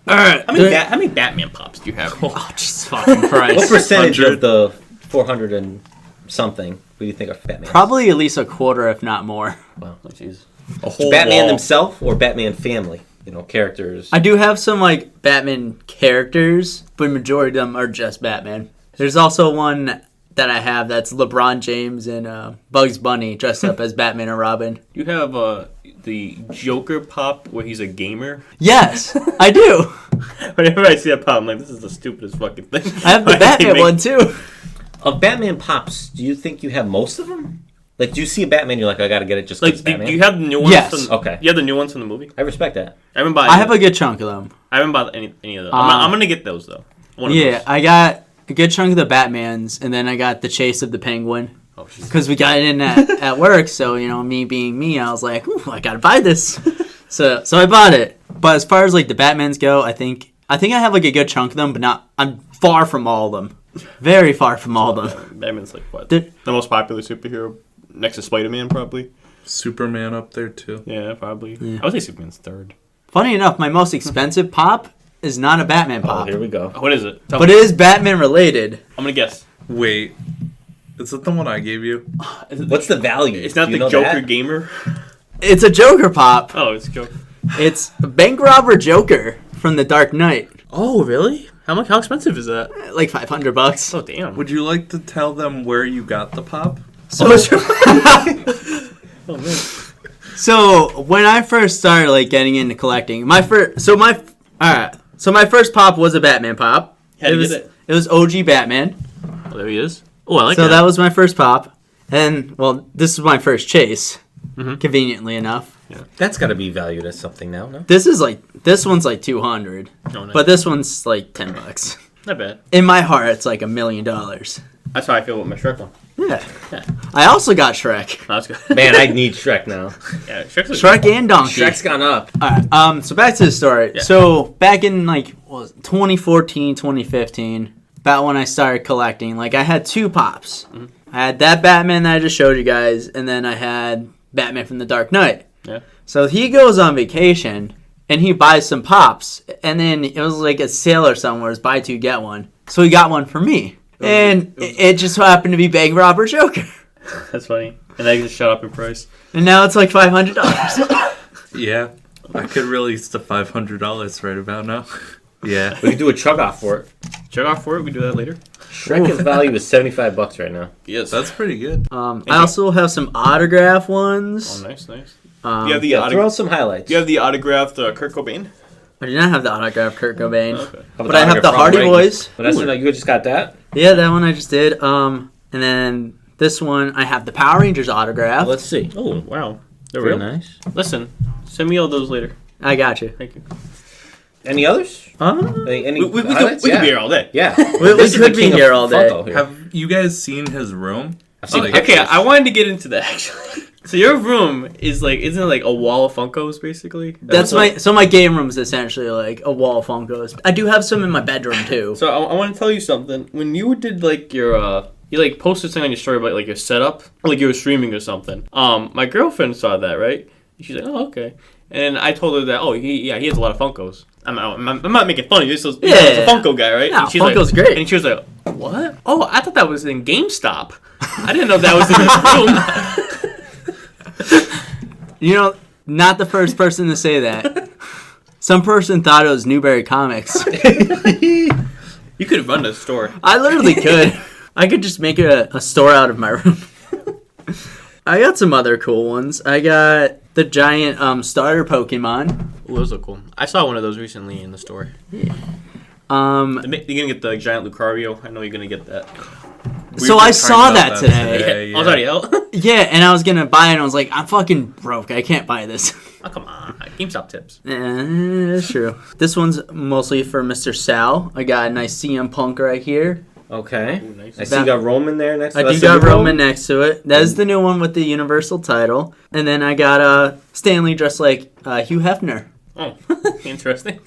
All right.
How many Batman Pops do you have?
Oh, Jesus fucking Christ.
What percentage
100.
of the 400 and something do you think are Batman?
Probably at least a quarter, if not more.
Wow.
Oh, jeez.
A whole
Batman
wall.
himself or Batman family? You know, characters.
I do have some like Batman characters, but majority of them are just Batman. There's also one that I have that's LeBron James and Bugs Bunny dressed up as Batman and Robin.
You have the Joker Pop where he's a gamer.
Yes, I do.
Whenever I see that pop, I'm like, this is the stupidest fucking thing.
I have the Batman one too.
Of Batman Pops, do you think you have most of them? Like, do you see a Batman, you're like, I gotta get it just
Like,
because
do
Batman?
you have the new ones?
Yes.
Okay.
You have the new ones from the movie?
I respect that.
I haven't bought.
I have a good chunk of them.
I haven't bought any of those. I'm gonna get those though. One of
Yeah,
those.
I got a good chunk of the Batmans, and then I got the Chase of the Penguin.
Oh, jeez.
Because we got it in at work, so, you know, me being me, I was like, ooh, I gotta buy this. So I bought it. But as far as, like, the Batmans go, I think I have, like, a good chunk of them, but I'm far from all of them. Very far from all of them.
Batman's like what?
The-
The most popular superhero next to Spider-Man, probably.
Superman up there too.
Yeah, probably.
Yeah.
I would say Superman's third.
Funny enough, my most expensive pop is not a Batman
Oh,
pop.
here we go.
What is it? Tell
But
me.
it is Batman related.
I'm gonna guess.
Wait, is it the one I gave you?
Is it
What's the value?
It's not
Do you
the
know
Joker
that?
gamer.
It's a Joker pop.
Oh, it's Joker.
It's Bank Robber Joker from The Dark Knight.
Oh, really? How expensive is that?
Like $500.
Oh, damn.
Would you like to tell them where you got the pop?
So, so when I first started like getting into collecting, my first pop was a Batman pop.
How'd you get it?
It was OG Batman.
Oh, there he is. Oh, I like
So
that.
that was my first pop, and well, this is my first chase. Conveniently enough,
That's got to be valued as something now, no?
this one's like 200,
Oh, nice.
but this one's like $10.
Not bad.
In my heart, it's like $1 million.
That's how I feel with my Shrek one.
Yeah. I also got Shrek.
No, that's good.
Man, I need Shrek now.
Yeah, Shrek's
Shrek and Donkey.
Shrek's gone up.
Alright, so back to the story.
Yeah.
So back in like what was it, 2014, 2015, about when I started collecting, like I had 2 pops. I had that Batman that I just showed you guys, and then I had Batman from the Dark Knight.
Yeah.
So he goes on vacation and he buys some pops, and then it was like a sale or somewhere, it's buy 2 get 1. So he got one for me, and it just so happened to be Bank Robber Joker,
That's funny. And they just shut up in price.
and now it's like $500.
Yeah, I could release the $500 right about now. Yeah.
We could do a chug off for it.
Check off for it. We do that later.
Shrek is value is $75 right now.
Yes.
That's pretty good.
I also have some autograph ones.
Oh, nice, nice.
Um,
you have the
Yeah, throw out some highlights.
You have the autographed Kurt Cobain.
I do not have the autograph Kurt Cobain,
Okay.
How about
but I have the
autograph
Hardy
Ron
Boys.
But that's not, you just got that?
Yeah, that one I just did. And then this one I have the Power Rangers autograph.
Let's see.
Oh, wow. They're
Very
real.
nice.
Listen, send me all those later.
I got you.
Thank you.
Any others? Any
We
highlights?
could
Yeah.
be here all day.
Yeah.
We
This is the
could be
king of
here all day.
Funko here.
Have you guys seen his room?
I've seen
Like-
pictures.
Okay, I wanted to get into that actually. So your room is like, isn't it like a wall of Funkos basically?
That's my game room is essentially like a wall of Funkos. I do have some in my bedroom too.
So I want to tell you something. When you did like your you like posted something on your story about like your setup, like you were streaming or something. My girlfriend saw that, right? She's like, oh, okay. And I told her that, oh, he has a lot of Funkos. I'm not making fun of you. He's a Funko guy, right?
Yeah,
And she's
Funko's
like,
great.
And she was like, what? Oh, I thought that was in GameStop. I didn't know that was in his room.
You know, not the first person to say that. Some person thought it was Newberry Comics.
You could run the store.
I literally could. I could just make a store out of my room. I got some other cool ones. I got the giant starter Pokemon.
Ooh, those look cool. I saw one of those recently in the store. You're gonna get the giant Lucario. I know you're gonna get that.
So I saw that today.
Oh, it's already out?
Yeah, and I was gonna buy it, and I was like, I'm fucking broke. I can't buy this.
Oh, come on. GameStop tips.
That's true. This one's mostly for Mr. Sal. I got a nice CM Punk right here.
Okay.
Ooh, nice.
I see you got Roman there next to
I
us.
do got Roman next to it. That is the new one with the Universal title. And then I got Stanley dressed like Hugh Hefner.
Oh, interesting.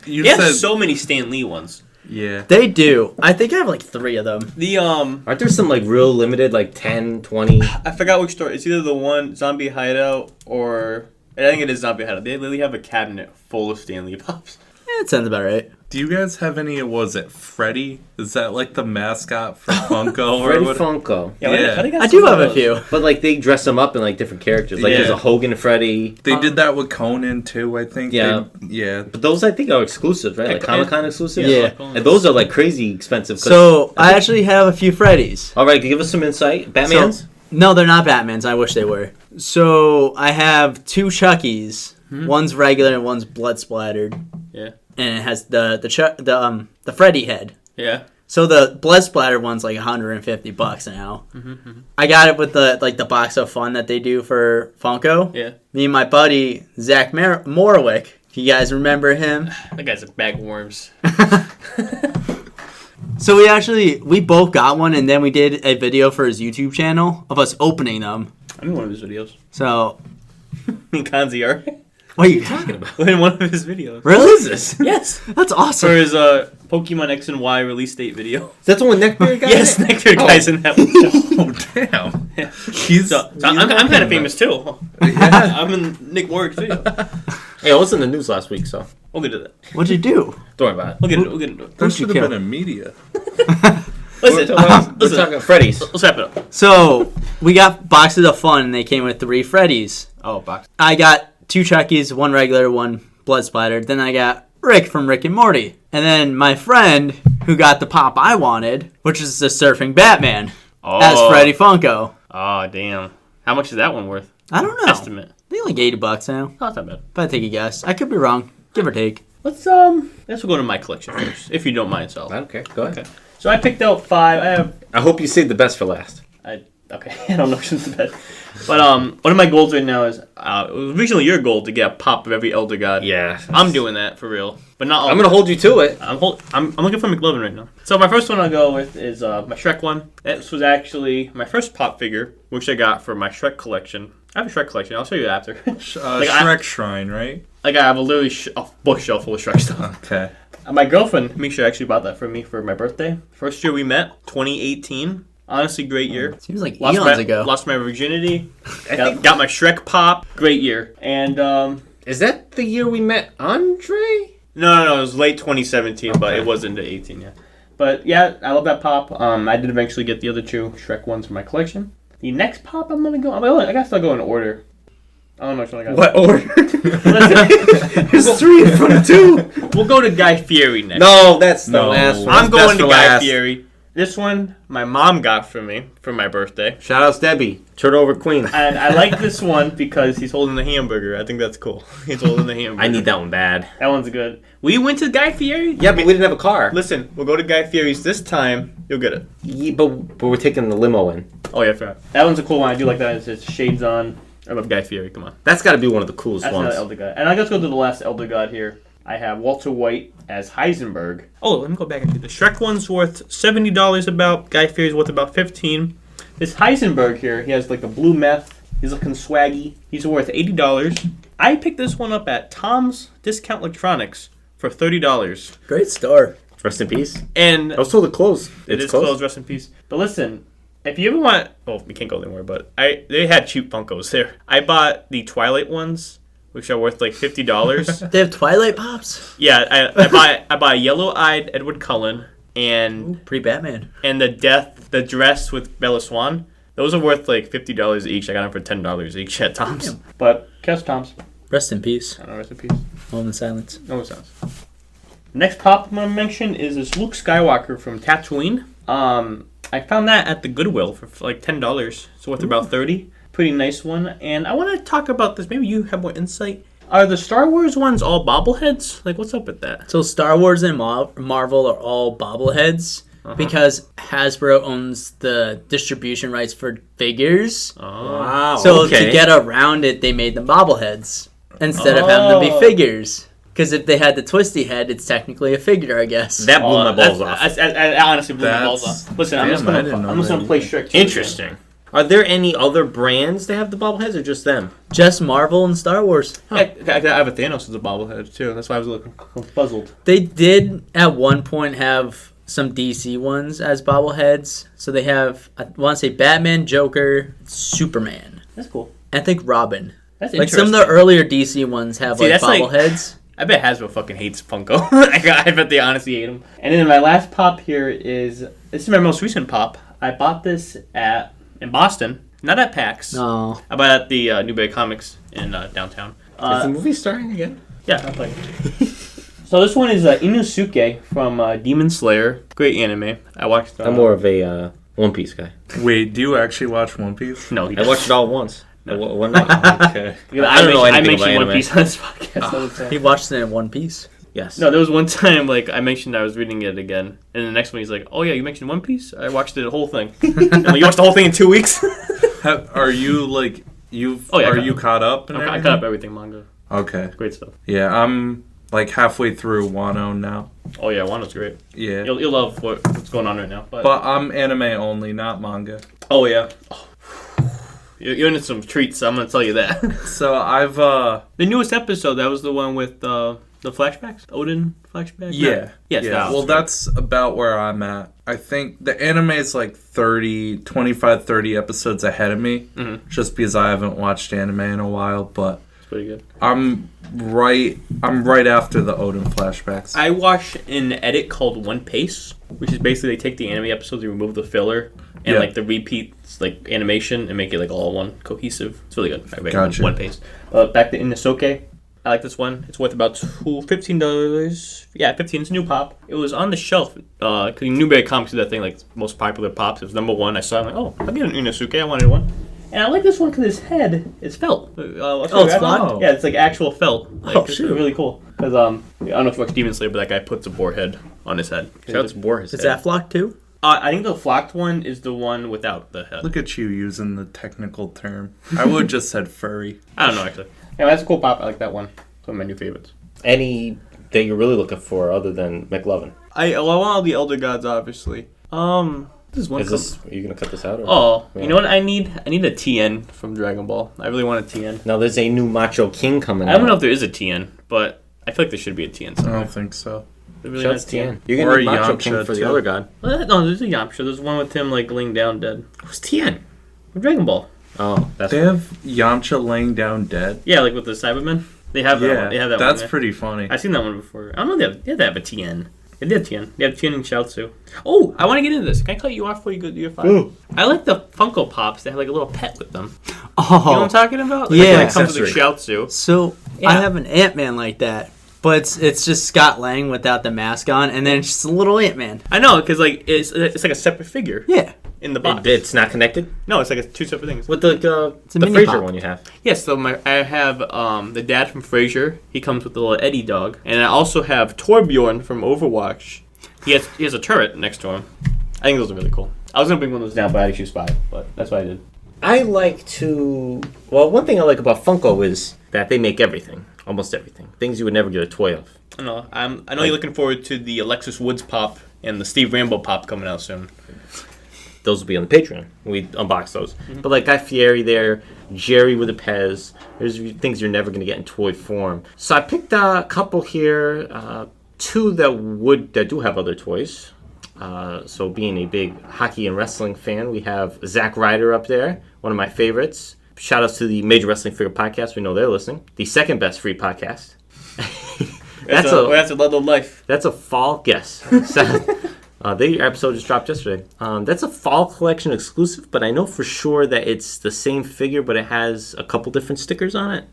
You
He has
said
so many Stan Lee ones.
yeah.
They do. I think I have like 3 of them.
The
Aren't there some like real limited, like 10, 20?
I forgot which store. It's either the one Zombie Hideout or I think it is Zombie Hideout. They literally have a cabinet full of Stan Lee pops.
Yeah, it sounds about right.
Do you guys have any? Was it Freddy? Is that like the mascot for Funko or
Freddy
what?
Funko.
Yeah.
I do have a few.
But like they dress them up in like different characters. Like
Yeah.
there's a Hogan Freddy.
They did that with Conan too, I think.
Yeah.
Yeah.
But those I think are exclusive, right? Like
Yeah,
Comic Con exclusive.
Yeah.
And those are like crazy expensive. 'cause-
So I actually have a few Freddys.
all right, give us some insight. Batman's.
So, no, they're not Batmans. I wish they were. So I have 2 Chuckies. One's regular and one's blood splattered.
Yeah.
And it has the Freddy head.
Yeah.
So the blood splatter one's like $150 now. I got it with the box of fun that they do for Funko.
Yeah.
Me and my buddy Zach Morwick. If you guys remember him.
That guy's a bag of worms.
So we both got one, and then we did a video for his YouTube channel of us opening them.
I'm in one of his videos.
So
Me and Kanzi are.
what are you talking about?
We're in one of his videos.
Really?
What is this?
Yes.
That's awesome.
For his Pokemon X and Y release date video.
That's the one Neckbeard guy.
Yes, Nectar guy's in that one.
Oh damn.
Yeah.
He's.
So I'm kind of famous too.
Yeah.
I'm in Nick Warwick's video.
Hey, I was in the news last week, so
We'll get to that.
What'd you do?
don't worry about it.
We'll get into it.
That
you
should have
kill?
been in media.
Listen,
We're talking Freddy's.
let's wrap it up.
So we got boxes of fun, and they came with 3 Freddys.
Oh, box.
I got 2 Chuckies, 1 regular, 1 blood splattered. Then I got Rick from Rick and Morty. And then my friend who got the pop I wanted, which is the surfing Batman. as Freddy Funko.
Oh, damn. How much is that one worth?
I don't know.
Estimate.
I think like $80 now.
Oh, that's not bad.
If I take a guess, I could be wrong. Give or take.
Let's go to my collection first, if you don't mind, Sal.
I don't care. Go ahead.
Okay. So I picked out 5.
I hope you saved the best for last.
Okay, I don't know which one's the best. But one of my goals right now is, it was originally your goal to get a pop of every Elder God.
Yeah.
I'm doing that, for real. But not all.
I'm going to hold you to it.
I'm looking for McLovin right now. So my first one I'll go with is my Shrek one. This was actually my first pop figure, which I got for my Shrek collection. I have a Shrek collection. I'll show you after.
Shrek Shrine, right?
Like I have a literally a bookshelf full of Shrek stuff.
Okay.
My girlfriend, Misha, actually bought that for me for my birthday. First year we met, 2018. Honestly, great year.
Seems like eons ago.
Lost my virginity. Got my Shrek pop. Great year. And
Is that the year we met Andre?
No. It was late 2017, but it was into 18, yeah. But yeah, I love that pop. I did eventually get the other 2 Shrek ones for my collection. The next pop I'm gonna go. I gotta still go in order. I don't know which one I got.
What order?
Listen,
There's 3 in front of 2.
we'll go to Guy Fieri next.
No, that's the
No.
last one.
I'm
That's
going to
for
Guy
last.
Fieri. This one, my mom got for me for my birthday.
Shout outs Debbie. Turn over queen.
And I like this one because he's holding the hamburger. I think that's cool. He's holding the hamburger.
I need that one bad.
That one's good. We went to Guy Fieri?
Yeah, but we didn't have a car.
Listen, we'll go to Guy Fieri's this time. You'll get it.
Yeah, but we're taking the limo in.
Oh, yeah, I forgot. That one's a cool one. I do like that. It's shades on. I love Guy Fieri. Come on.
That's got to be one of the coolest
That's
ones.
not Elder God. And I guess go to the last Elder God here. I have Walter White as Heisenberg. Oh, let me go back and see. The Shrek one's worth $70 about. Guy Fieri's worth about $15. This Heisenberg here, he has like a blue meth. He's looking swaggy. He's worth $80. I picked this one up at Tom's Discount Electronics for $30.
Great store.
Rest in peace.
And
I was told to close.
it is closed. Rest in peace. But listen, if you ever want, we can't go there anymore. But they had cheap Funkos there. I bought the Twilight ones, which are worth like $50.
They have Twilight Pops.
Yeah, I buy a yellow-eyed Edward Cullen and
Pre-Batman.
and the dress with Bella Swan. Those are worth like $50 each. I got them for $10 each at Tom's.
Damn.
But catch Tom's.
Rest in peace.
I don't know, rest in peace.
Home in silence.
No sounds. Next pop I'm gonna mention is this Luke Skywalker from Tatooine. I found that at the Goodwill for like $10. It's worth about $30. Pretty nice one. And I want to talk about this. Maybe you have more insight. Are the Star Wars ones all bobbleheads? Like, what's up with that?
So Star Wars and Marvel are all bobbleheads because Hasbro owns the distribution rights for figures.
Oh.
Wow.
So
okay.
to get around it, they made them bobbleheads instead of having them be figures. Because if they had the twisty head, it's technically a figure, I guess.
That blew my balls off.
I honestly blew my balls off. Listen, I'm just gonna play Shrek 2.
Interesting. Are there any other brands that have the bobbleheads or just them?
Just Marvel and Star Wars.
I have a Thanos as a bobblehead too. That's why I was a little puzzled.
They did at one point have some DC ones as bobbleheads. So they have, I want to say, Batman, Joker, Superman.
That's cool.
I think Robin.
That's
Like
interesting.
some of the earlier DC ones have
See,
like
that's like-
bobbleheads.
I bet Hasbro fucking hates Funko. I bet they honestly hate them. And then my last pop here is, this is my most recent pop. I bought this in Boston, not at Pax.
No.
I bought it at the Newberry Comics in downtown.
Is the movie starting again?
Yeah, I'm playing. So this one is Inosuke from Demon Slayer. Great anime. I watched.
I'm more of a One Piece guy.
Wait, do you actually watch One Piece?
No, he
I watched it all once. One night.
Okay.
I don't know
I
anything
mentioned
about
One
anime.
Piece on this podcast all the time.
He watched it in One Piece.
Yes.
No, there was one time like I mentioned I was reading it again, and the next one he's like, "Oh yeah, you mentioned One Piece? I watched the whole thing." I'm like, you watched the whole thing in 2 weeks?
Are you like are you caught up? And
I
everything?
caught up everything manga.
Okay.
Great stuff.
Yeah, I'm like halfway through Wano now.
Oh yeah, Wano's great.
Yeah.
You'll love what's going on right now. But
I'm anime only, not manga.
oh yeah, you're into some treats. I'm gonna tell you that.
So I've
The newest episode, that was the one with the flashbacks, Odin flashback.
yeah.
Yes.
Yeah. Well, that's about where I'm at. I think the anime is like 25-30 episodes ahead of me, just because I haven't watched anime in a while. But
It's pretty good.
I'm right after the Odin flashbacks.
I watch an edit called One Pace, which is basically they take the anime episodes and remove the filler and
Yeah.
like the repeats, like animation, and make it like all one cohesive. It's really good. I recommend
Gotcha.
One Pace. Back to Inosuke. I like this one. It's worth about $15. Yeah, 15. It's a new pop. It was on the shelf. Because Newberry Comics did that thing, like, most popular pops. It was number 1. I saw it. I'm like, oh, I'll get an Inosuke. I wanted one. And I like this one because his head is felt.
It's felt?
Yeah, it's like actual felt. Like,
Oh,
it's
shoot.
really cool. Because, I don't know if you watch Demon Slayer, but that guy puts a boar head on his head.
Shout out to Boris.
Is that flocked too?
I think the flocked one is the one without the head.
Look at you using the technical term. I would just said furry.
I don't know, actually. Yeah, that's a cool pop. I like that one. It's one of my new favorites.
Any that you're really looking for other than McLovin?
I want all the Elder Gods, obviously. This is one.
Are you gonna cut this out? Or?
Oh,
Yeah.
you know what I need? I need a TN from Dragon Ball. I really want a TN.
Now there's a new Macho King coming out.
I don't know if there is a TN, but I feel like there should be a TN
I
somewhere.
don't think so.
There really
Shouts
not
to
a
Tien. You're
Or
gonna need Macho
Yamcha,
King for the
too.
other god.
No, there's a Yamcha. There's one with him like laying down dead.
Who's Tien?
From Dragon Ball.
Oh, that's
They have Yamcha laying down dead.
Yeah, like with the Cybermen. They have that one. They have that
that's
one.
pretty funny.
I've seen that one before. I don't know if they have a TN. They did TN. They have TN and Shiatsu. Oh, I want to get into this. Can I cut you off before you go do your 5?
Ooh.
I like the Funko Pops that have like a little pet with them.
Oh,
You know what I'm talking about? Like,
Yeah.
When it comes with the
Accessory.
Shiatsu.
so
Yeah.
I have an Ant-Man like that, but it's just Scott Lang without the mask on, and then it's just a little Ant-Man.
I know, because like it's like a separate figure
Yeah.
in the box.
It's not connected
No, it's like two separate things.
with the
a
the
mini
Frasier
pop.
one you have.
Yes, so I have the dad from Frasier. He comes with the little Eddie dog, and I also have Torbjorn from Overwatch. He has a turret next to him. I think those are really cool. I was gonna bring one of those down, but I had to choose 5. But that's what I did.
I like to. Well, one thing I like about Funko is that they make everything, almost everything, things you would never get a toy of.
I know. I know you're looking forward to the Alexis Woods pop and the Steve Rambo pop coming out soon.
Those will be on the Patreon. We unbox those. But like Guy Fieri there, Jerry with a Pez. There's things you're never going to get in toy form. So I picked a couple here, 2 that do have other toys. So being a big hockey and wrestling fan, we have Zack Ryder up there, one of my favorites. Shout outs to the Major Wrestling Figure Podcast. We know they're listening. The second best free podcast.
That's a level of life.
That's a fall guess. Their episode just dropped yesterday. That's a fall collection exclusive, but I know for sure that it's the same figure, but it has a couple different stickers on it.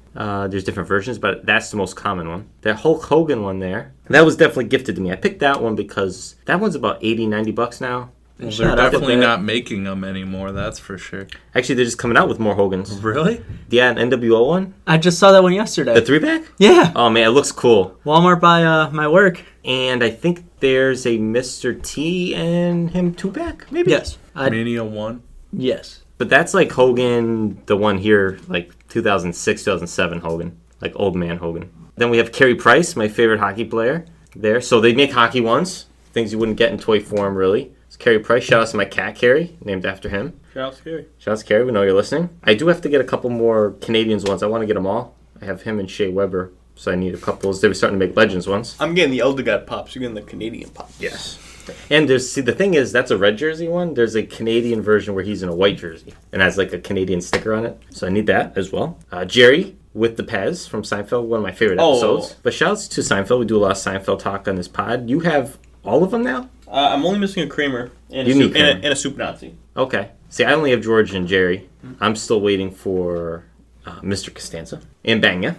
There's different versions, but that's the most common one. That Hulk Hogan one there, that was definitely gifted to me. I picked that one because that one's about $80-$90 now.
Well,
Shout
they're
out to
definitely
that.
not making them anymore, that's for sure.
Actually, they're just coming out with more Hogans.
Really?
Yeah, an NWO one.
I just saw that one yesterday.
The 3-pack?
Yeah.
Oh, man, it looks cool.
Walmart by my work.
And I think there's a Mr. T and him 2-pack, maybe?
Yes.
Mania 1?
Yes.
But that's like Hogan, the one here, like 2006, 2007 Hogan. Like old man Hogan. Then we have Carey Price, my favorite hockey player there. So they make hockey ones. Things you wouldn't get in toy form, really. It's Carey Price. Shout out to my cat, Carey, named after him.
Shout out to Gary.
Shout out to Carey. We know you're listening. I do have to get a couple more Canadians ones. I want to get them all. I have him and Shea Weber. So I need a couple. They were starting to make Legends ones.
I'm getting the Elder God pops. You're getting the Canadian pops.
Yes. And the thing is, that's a red jersey one. There's a Canadian version where he's in a white jersey and has like a Canadian sticker on it. So I need that as well. Jerry with the Pez from Seinfeld, one of my favorite episodes. But shouts to Seinfeld. We do a lot of Seinfeld talk on this pod. You have all of them now?
I'm only missing a Kramer and
You need Kramer.
and a Soup Nazi.
Okay. See, I only have George and Jerry. I'm still waiting for Mr. Costanza and Banya.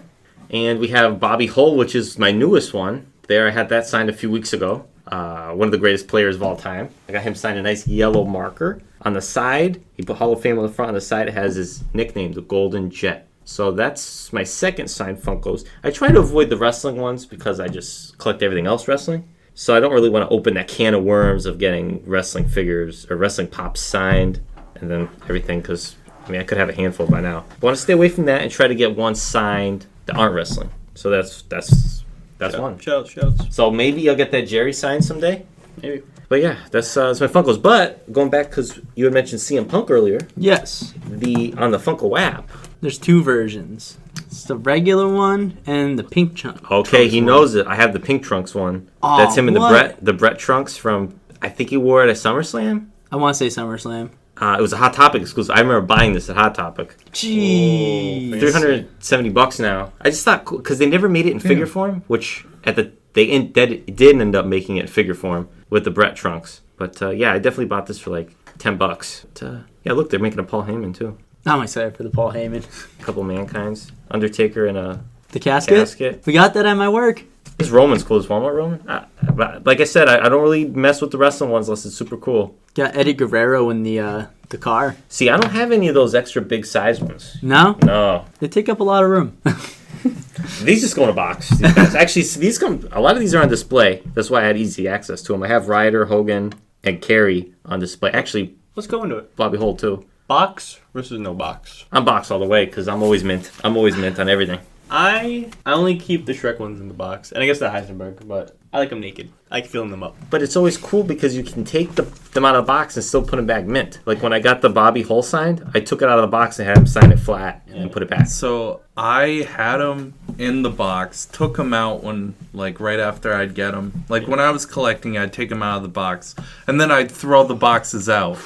And we have Bobby Hull, which is my newest one. There, I had that signed a few weeks ago. One of the greatest players of all time. I got him signed a nice yellow marker. On the side, he put Hall of Fame on the front. On the side, it has his nickname, the Golden Jet. So that's my second signed Funkos. I try to avoid the wrestling ones because I just collect everything else wrestling. So I don't really want to open that can of worms of getting wrestling figures or wrestling pops signed and then everything because, I mean, I could have a handful by now. I want to stay away from that and try to get one signed that aren't wrestling. So that's one.
Shouts.
So maybe I'll get that Jerry signed someday.
Maybe.
But yeah, that's my Funkos. But going back because you had mentioned CM Punk earlier,
Yes.
on the Funko app.
There's 2 versions. It's the regular one and the pink chunk.
Okay, he knows it. I have the pink trunks one.
Oh,
That's him in
what?
the Brett trunks from. I think he wore it at SummerSlam.
I want to say SummerSlam.
It was a Hot Topic exclusive. I remember buying this at Hot Topic.
Jeez.
$370 now. I just thought because they never made it in figure form, which they did end up making it in figure form with the Brett trunks. But yeah, I definitely bought this for like $10. But, yeah, look, they're making a Paul Heyman too.
I'm excited for the Paul Heyman.
A couple Mankind's, Undertaker, and a
The casket? We got that at my work.
This Roman's cool. Is Walmart Roman? But like I said, I don't really mess with the wrestling ones unless it's super cool.
Got Eddie Guerrero in the car.
See, I don't have any of those extra big size ones.
No?
No.
They take up a lot of room.
These just go in a box. These guys. Actually, these come. A lot of these are on display. That's why I had easy access to them. I have Ryder, Hogan, and Carey on display. Actually,
Let's go into it.
Bobby Holt too.
Box versus no box.
I'm box all the way because I'm always mint. I'm always mint on everything.
I only keep the Shrek ones in the box, and I guess the Heisenberg, but I like them naked. I like feeling them up.
But it's always cool because you can take them out of the box and still put them back mint. Like when I got the Bobby Holt signed, I took it out of the box and had him sign it flat and then put it back.
So I had them in the box, took them out when, like, right after I'd get them. Like, when I was collecting, I'd take them out of the box, and then I'd throw the boxes out.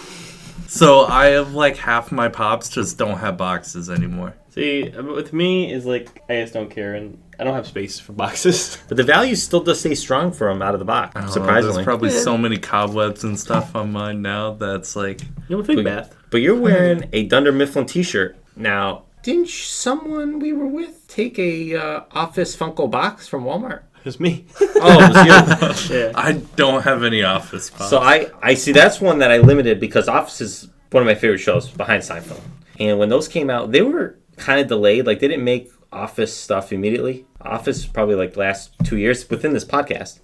So I have, like, half my Pops just don't have boxes anymore.
See, with me, is like, I just don't care, and I don't have space for boxes.
But the value still does stay strong for them out of the box, surprisingly.
There's probably so many cobwebs and stuff on mine now that's like...
You know, big bath.
But you're wearing a Dunder Mifflin t-shirt. Now, didn't someone we were with take a Office Funko box from Walmart?
It's me.
Oh, it was you.
Yeah.
I don't have any Office Pops.
So I see that's one that I limited because Office is one of my favorite shows behind Seinfeld. And when those came out, they were kind of delayed. Like, they didn't make Office stuff immediately. Office probably like last 2 years within this podcast.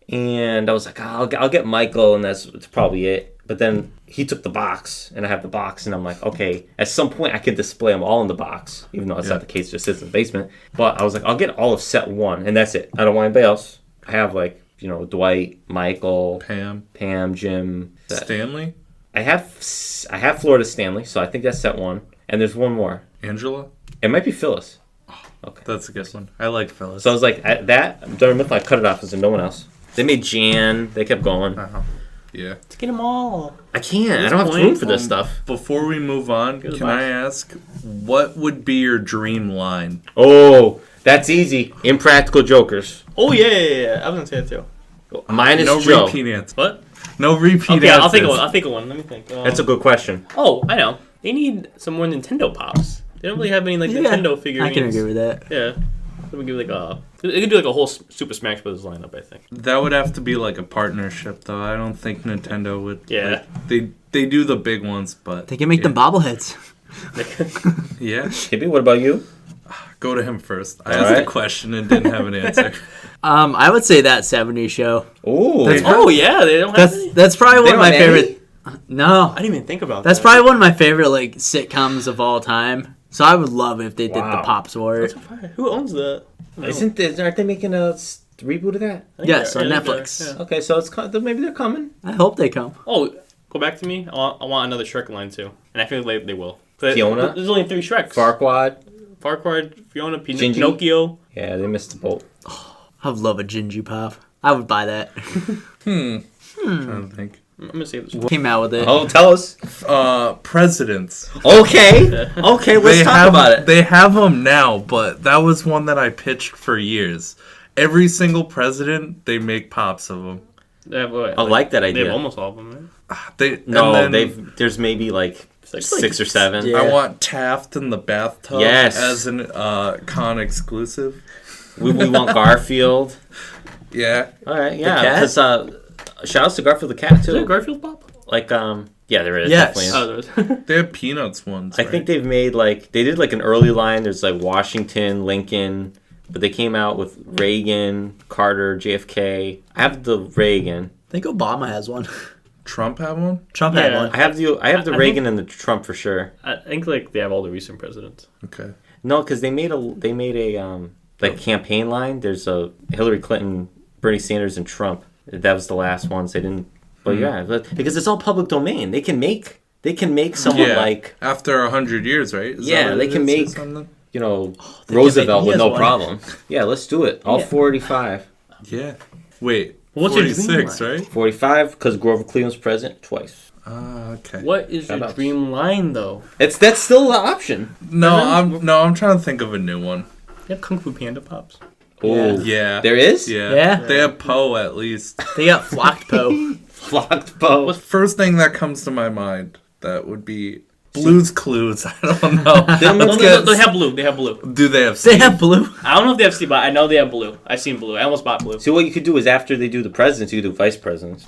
And I was like, I'll get Michael, and that's probably it. But then he took the box, and I have the box, and I'm like, okay, at some point I can display them all in the box, even though it's not the case, it just sits in the basement. But I was like, I'll get all of set one, and that's it. I don't want anybody else. I have, like, you know, Dwight, Michael, Pam, Jim,
Stanley?
I have Florida Stanley, so I think that's set one. And there's one more.
Angela?
It might be Phyllis.
Okay. That's a good one. I like Phyllis.
So I was like, at that, Dunder Mifflin, I cut it off as no one else. They made Jan. They kept going.
Yeah.
Let's get them all.
I can't. I don't have room for this stuff.
Before we move on, can I ask, what would be your dream line?
Oh, that's easy. Impractical Jokers.
Oh, yeah. I was going to say that, too.
Mine is
No
Joe.
repeat answer.
What?
No repeat
Okay,
answers.
I'll think of one. Let me think.
That's a good question.
Oh, I know. They need some more Nintendo Pops. They don't really have any, like, Nintendo figurines.
I can agree with that.
Yeah. Let me give like a... They could do like a whole Super Smash Bros. Lineup, I think.
That would have to be like a partnership, though. I don't think Nintendo would.
Yeah.
Like, they do the big ones, but...
They can make them bobbleheads.
Yeah.
Kibbe, what about you?
Go to him first. I asked a question and didn't have an answer.
I would say that 70s show.
Ooh.
Oh, yeah. They don't have any?
That's probably one of my favorite... No.
I didn't even think about
That's
that.
probably one of my favorite, like, sitcoms of all time. So I would love if they did the Pops for it.
Who owns that?
Aren't they making a reboot of that?
Yes, on
Yeah,
Netflix.
yeah.
Okay, so maybe they're coming.
I hope they come.
Oh, go back to me. I want another Shrek line, too. And I feel like they will.
Fiona?
There's only 3 Shreks.
Farquaad.
Fiona,
Gingy.
Pinocchio.
Yeah, they missed the boat.
I would love a Gingy Pop. I would buy that.
I don't think.
I'm going to say this.
Came out with it.
Oh, tell us.
Presidents.
Okay. Okay, let's talk about it.
They have them now, but that was one that I pitched for years. Every single president, they make Pops of them.
They have,
I like that
They
idea.
have almost all of them, right?
There's maybe like 6 or 7.
Yeah.
I want Taft in the bathtub as an con exclusive.
We want Garfield.
Yeah.
All right, yeah.
cat?
Because shout outs to Garfield the cat too.
Is there a Garfield Pop?
Like yeah, there is.
Yes.
Definitely is.
Oh, there is.
They have Peanuts ones.
I think they've made they did like an early line. There's like Washington, Lincoln, but they came out with Reagan, Carter, JFK. I have the Reagan.
I think Obama has one.
Trump have one?
Trump had
Yeah.
one.
I have the
I
Reagan and the Trump for sure.
I think like they have all the recent presidents.
Okay.
No, because they made a like campaign line. There's a Hillary Clinton, Bernie Sanders, and Trump. That was the last ones. They didn't. But yeah, because it's all public domain. They can make someone like
after 100 years, right? Is that
yeah,
what
they
it
can
is or
make
something?
Roosevelt
he
with
has
no
one.
problem. Yeah, let's do it. All 45.
Yeah. Wait.
What's your dream
46,
line?
right?
45 because Grover Cleveland's president twice.
Okay.
What is
Shout
your
outs.
dream line, though?
That's still an option.
No, I'm trying to think of a new one.
You have Kung Fu Panda Pops.
Oh,
Yeah.
there is.
Yeah.
They have Poe at least.
They got Flocked Poe.
Flocked bow.
First thing that comes to my mind that would be Blue's Clues. I don't know.
They have blue. They have blue.
Do they have
They
Steve?
have blue.
I don't know if they have Steve, but I know they have blue. I seen blue. I almost bought blue.
See, what you could do is after they do the presidents, you could do vice presidents.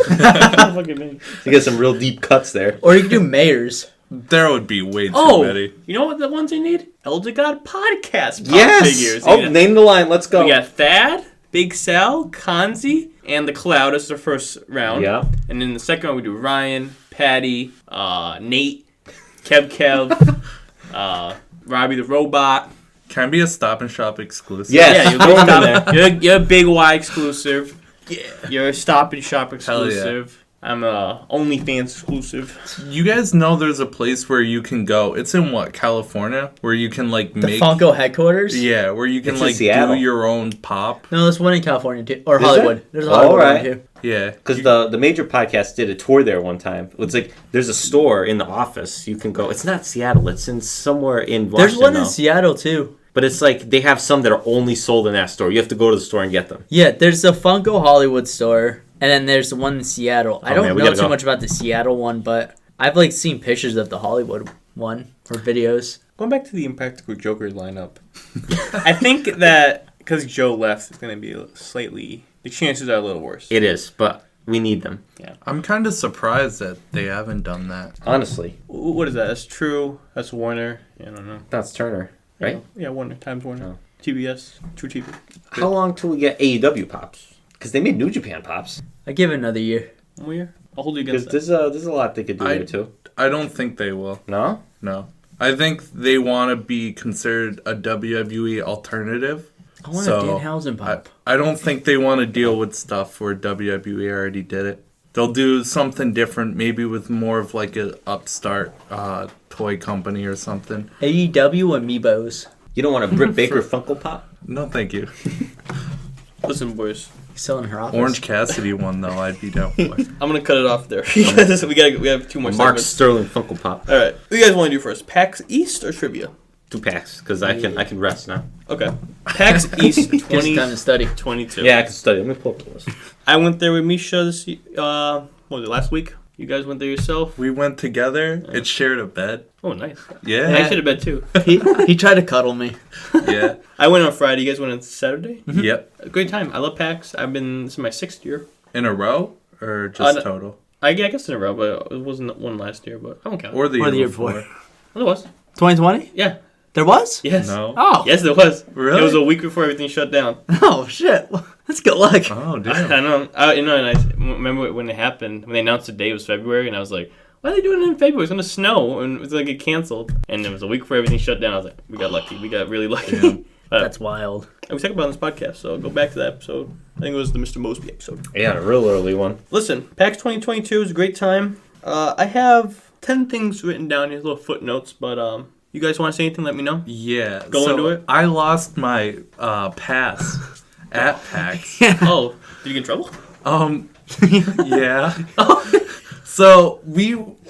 Fucking me.
You get some real deep cuts there.
Or you can do mayors.
There would be way too
Oh,
many.
you know what the ones they need? Elder God podcast pop
Yes!
figures.
Oh,
Yeah.
name the line. Let's go.
We got Thad, Big Sal, Kanzi, and the Cloud as the first round.
Yeah.
And then the second round we do Ryan, Patty, Nate, Kev, Robbie the Robot.
Can I be a Stop and Shop exclusive?
Yes.
Yeah, you're,
Throw 'em in
stop,
there.
you're a Big Y exclusive. Yeah. You're a Stop and Shop
Hell yeah.
exclusive. I'm a OnlyFans exclusive.
You guys know there's a place where you can go. It's in what, California? Where you can like
The
make
Funko headquarters?
Yeah, where you can
It's in
like
Seattle.
do your own pop.
No, there's one in California too. Or
Is
Hollywood.
there?
There's a
Oh,
Hollywood
alright.
one too.
Yeah.
Because the major podcast did a tour there one time. It's like there's a store in the office you can go. It's not Seattle. It's in somewhere in Washington.
There's one in
though.
Seattle too.
But it's like they have some that are only sold in that store. You have to go to the store and get them.
Yeah, there's the Funko Hollywood store, and then there's the one in Seattle. I
Oh,
don't
man, we
know
gotta
too
go.
much about the Seattle one, but I've like seen pictures of the Hollywood one or videos.
Going back to the Impractical Jokers lineup, I think that because Joe left, it's going to be slightly. The chances are a little worse.
It is, but we need them.
I'm kind of surprised that they haven't done that.
Honestly,
What is that? That's True. That's Warner. Yeah, I don't know.
that's Turner, right?
Yeah, Warner times Warner.
Oh.
TBS. True TV.
How long till we get AEW pops? Because they made New Japan pops.
I give it another year.
1 year. I'll hold you
Because
against that.
there's a lot they could do there too.
I don't think they will.
No?
No. I think they want to be considered a WWE alternative.
I want
So,
a Danhausen pop.
I don't think they want to deal with stuff where WWE already did it. They'll do something different, maybe with more of like a upstart toy company or something.
AEW Amiibos.
You don't want a Britt Baker Funko Pop?
No, thank you.
Listen, boys.
Still in her office.
Orange Cassidy one though, I'd be down for.
I'm gonna cut it off there. we have 2 more
Mark
segments.
Sterling Funko Pop.
All right. What do you guys want to do first? PAX East or trivia?
2 packs, because I can rest now.
Okay. PAX East
Gives time to study.
2022.
Yeah, I can study. Let me pull up the list.
I went there with Misha this, what was it, last week? You guys went there yourself?
We went together. It shared a bed.
Oh, nice.
Yeah.
I should have been too.
He tried to cuddle me.
Yeah.
I went on Friday. You guys went on Saturday?
Yep.
A great time. I love PAX. This is my 6th year.
In a row or just
no.
total?
I guess in a row, but it wasn't one last year, but I won't count.
Or the
Or
year
the year
before?
before.
Well, it was.
2020?
Yeah.
There was?
Yes.
No.
Oh.
Yes, there was.
Really?
It was a week before everything shut down.
Oh, shit. That's good luck.
Oh,
I
damn.
know. And I remember when it happened, when they announced the day was February, and I was like, why are they doing it in February? It's going to snow, and it's going to get canceled. And it was a week before everything shut down. I was like, we got lucky. We got really lucky.
Yeah.
That's wild.
And we talked about it on this podcast, so go back to that episode. I think it was the Mr. Mosby episode.
Yeah, a real early one.
Listen, PAX 2022 is a great time. I have 10 things written down here, little footnotes, but you guys want to say anything, let me know.
Yeah.
Go into it?
I lost my pass at PAX.
Oh, did you get in trouble?
Yeah. So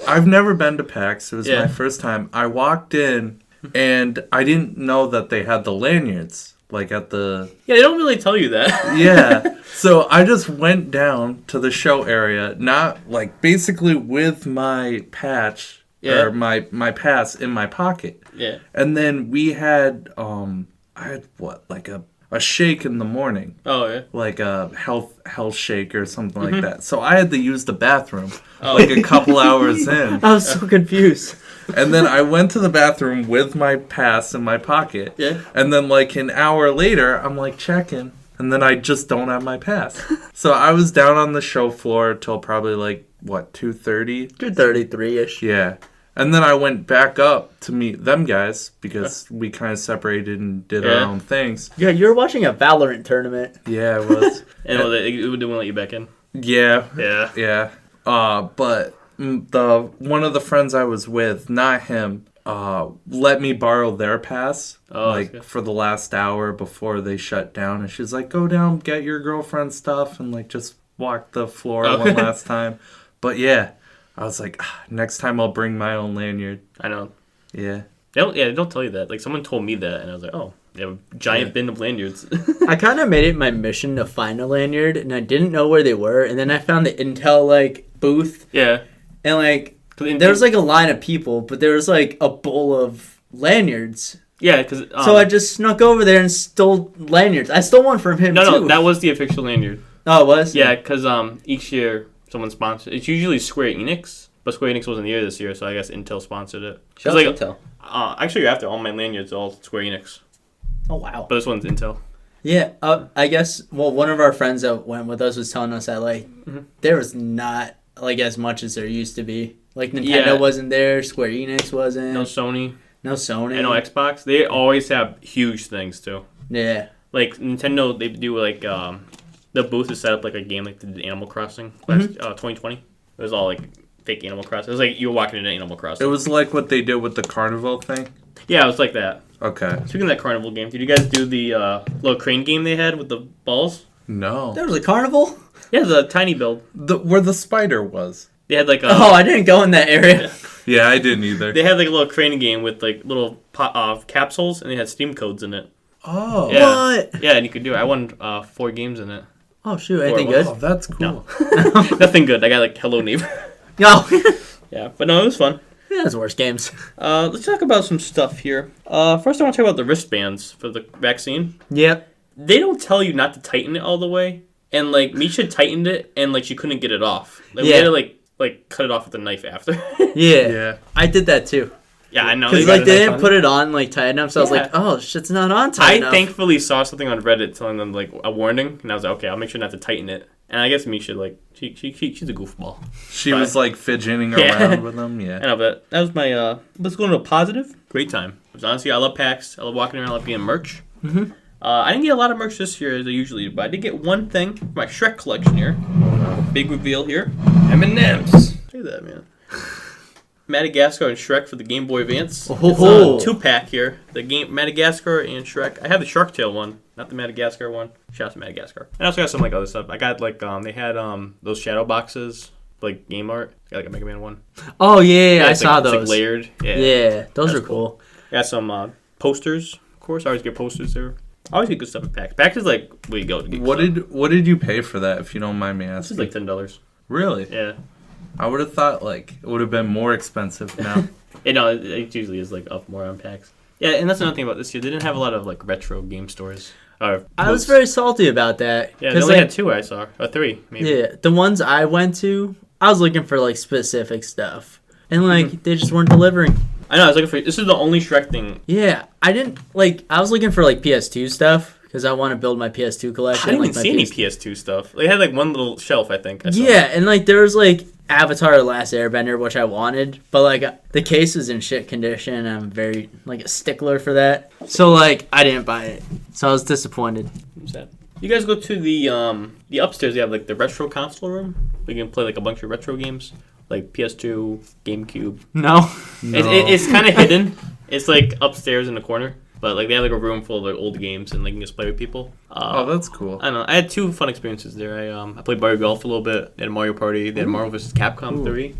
I've never been to PAX. It was
Yeah.
my first time. I walked in and I didn't know that they had the lanyards like at the
Yeah, they don't really tell you that.
yeah. So I just went down to the show area, not like basically with my patch
Yeah.
or my pass in my pocket.
Yeah.
And then we had I had what, like a shake in the morning.
Oh, yeah.
Like a health shake or something like that. So I had to use the bathroom
Oh.
like a couple hours in.
I was so confused.
And then I went to the bathroom with my pass in my pocket.
Yeah.
And then like an hour later, I'm like checking. And then I just don't have my pass. So I was down on the show floor till probably like, what, 2:30?
2:33-ish.
Yeah. And then I went back up to meet them guys because we kind of separated and did our
Yeah.
own things.
Yeah, you're watching a Valorant tournament.
Yeah, it was.
And it didn't let you back in.
Yeah.
Yeah.
Yeah. But one of the friends I was with, not him, let me borrow their pass
Oh, that's good.
like for the last hour before they shut down, and she's like, "Go down, get your girlfriend's stuff, and like just walk the floor
Oh.
one last time." But yeah, I was like, next time I'll bring my own lanyard.
I know.
Yeah.
They don't tell you that. Like, someone told me that, and I was like, oh, they have a giant bin of lanyards.
I kind of made it my mission to find a lanyard, and I didn't know where they were. And then I found the Intel like booth,
Yeah.
and like there was like a line of people, but there was like a bowl of lanyards.
Yeah, because
So I just snuck over there and stole lanyards. I stole one from him too.
no, that was the official lanyard.
Oh, it was?
Yeah, because each year someone sponsors. It's usually Square Enix, but Square Enix wasn't here this year, so I guess Intel sponsored it.
Shout
It's
out to Intel.
Actually, after all my lanyards, all Square Enix,
Oh, wow.
but this one's Intel.
Yeah, I guess, well, one of our friends that went with us was telling us that, like, there was not, like, as much as there used to be. Like, Nintendo
Yeah.
wasn't there, Square Enix wasn't.
No Sony,
No Sony.
and no Xbox. They always have huge things too.
Yeah.
Like Nintendo, they do like the booth is set up like a game like the Animal Crossing last 2020. It was all like fake Animal Crossing. It was like you were walking into Animal Crossing.
It was like what they did with the carnival thing.
Yeah, it was like that.
Okay.
Speaking of that carnival game, did you guys do the little crane game they had with the balls?
No.
There was a carnival?
Yeah, the tiny build.
Where the spider was.
They had like a
Oh, I didn't go in that area.
Yeah, I didn't either.
they had like a little crane game with like little capsules and they had Steam codes in it.
Oh.
Yeah.
What?
Yeah, and you could do it. I won 4 games in it.
Oh, shoot. Anything
Or-
good?
Oh, that's cool.
No. Nothing good. I got like Hello Neighbor.
No.
Yeah, but no, it was fun.
Yeah, that's worse games.
Let's talk about some stuff here. First, I want to talk about the wristbands for the vaccine.
Yep.
They don't tell you not to tighten it all the way, and like Misha tightened it, and like she couldn't get it off. Like, we
Yeah.
had to like cut it off with a knife after.
Yeah.
Yeah.
I did that too.
Yeah, I know.
Because
got
like
it.
they didn't put it on like tight enough, so I was
Yeah.
like, oh, shit's not on tight
I
enough.
thankfully saw something on Reddit telling them like a warning, and I was like, okay, I'll make sure not to tighten it. And I guess Misha she's a goofball.
She
But-
was like fidgeting
Yeah.
around with them.
I
Yeah.
know, but that was my. Let's go into a positive. Great time. Because honestly, I love PAX. I love walking around. I love getting merch.
Mhm.
I didn't get a lot of merch this year as I usually do, but I did get one thing for my Shrek collection here. Big reveal here. M&M's. Look at that, man. Madagascar and Shrek for the Game Boy Advance.
Oh.
It's a 2-pack here. The game Madagascar and Shrek. I have the Shark Tale one, not the Madagascar one. Shout out to Madagascar. And I also got some like other stuff. I got like they had those shadow boxes, like game art. I got like a Mega Man one.
Oh yeah, I
it's
saw
like,
those.
It's like layered.
Yeah, those
That's
are cool.
I got some posters, of course. I always get posters there. I always get good stuff at PAX. PAX is like where you go to get
What did you pay for that, if you don't mind me
This
asking?
is like $10.
Really?
Yeah.
I would have thought like it would have been more expensive now.
It usually is like up more on PAX. Yeah, and that's another thing about this year. They didn't have a lot of like retro game stores. Or
I was
booths.
very salty about that.
Yeah, they
'cause,
only
like,
had 2 I saw. Or 3, maybe.
yeah, the ones I went to, I was looking for like specific stuff, and like
Mm-hmm.
they just weren't delivering.
I know, I was looking for... This is the only Shrek thing.
Yeah, I didn't like. I was looking for like PS2 stuff because I want to build my PS2
I
collection.
didn't
like,
even
my
see any
PS2.
PS2 stuff. They had like one little shelf, I think. I saw.
Yeah, and like there was like Avatar: The Last Airbender, which I wanted, but like the case was in shit condition. I'm very like a stickler for that, so like I didn't buy it. So I was disappointed.
I'm sad. You guys go to the upstairs. They have like the retro console room. We can play like a bunch of retro games, like PS2, GameCube.
No.
It's kind of hidden. It's like upstairs in the corner, but like they have like a room full of like old games and like you can just play with people.
Oh, that's cool.
I don't know. I had 2 fun experiences there. I played Mario Golf a little bit. They had Mario Party. They had Marvel vs. Capcom 3.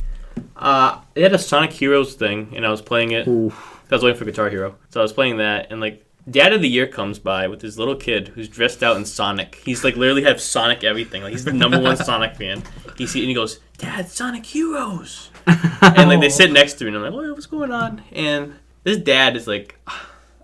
They had a Sonic Heroes thing, and I was playing it. I was waiting for Guitar Hero, so I was playing that, and like Dad of the Year comes by with his little kid who's dressed out in Sonic. He's like literally have Sonic everything. Like he's the #1 Sonic fan. And he goes, "Dad, Sonic Heroes," and like they sit next to me, and I'm like, "Oh, what's going on?" And this dad is like,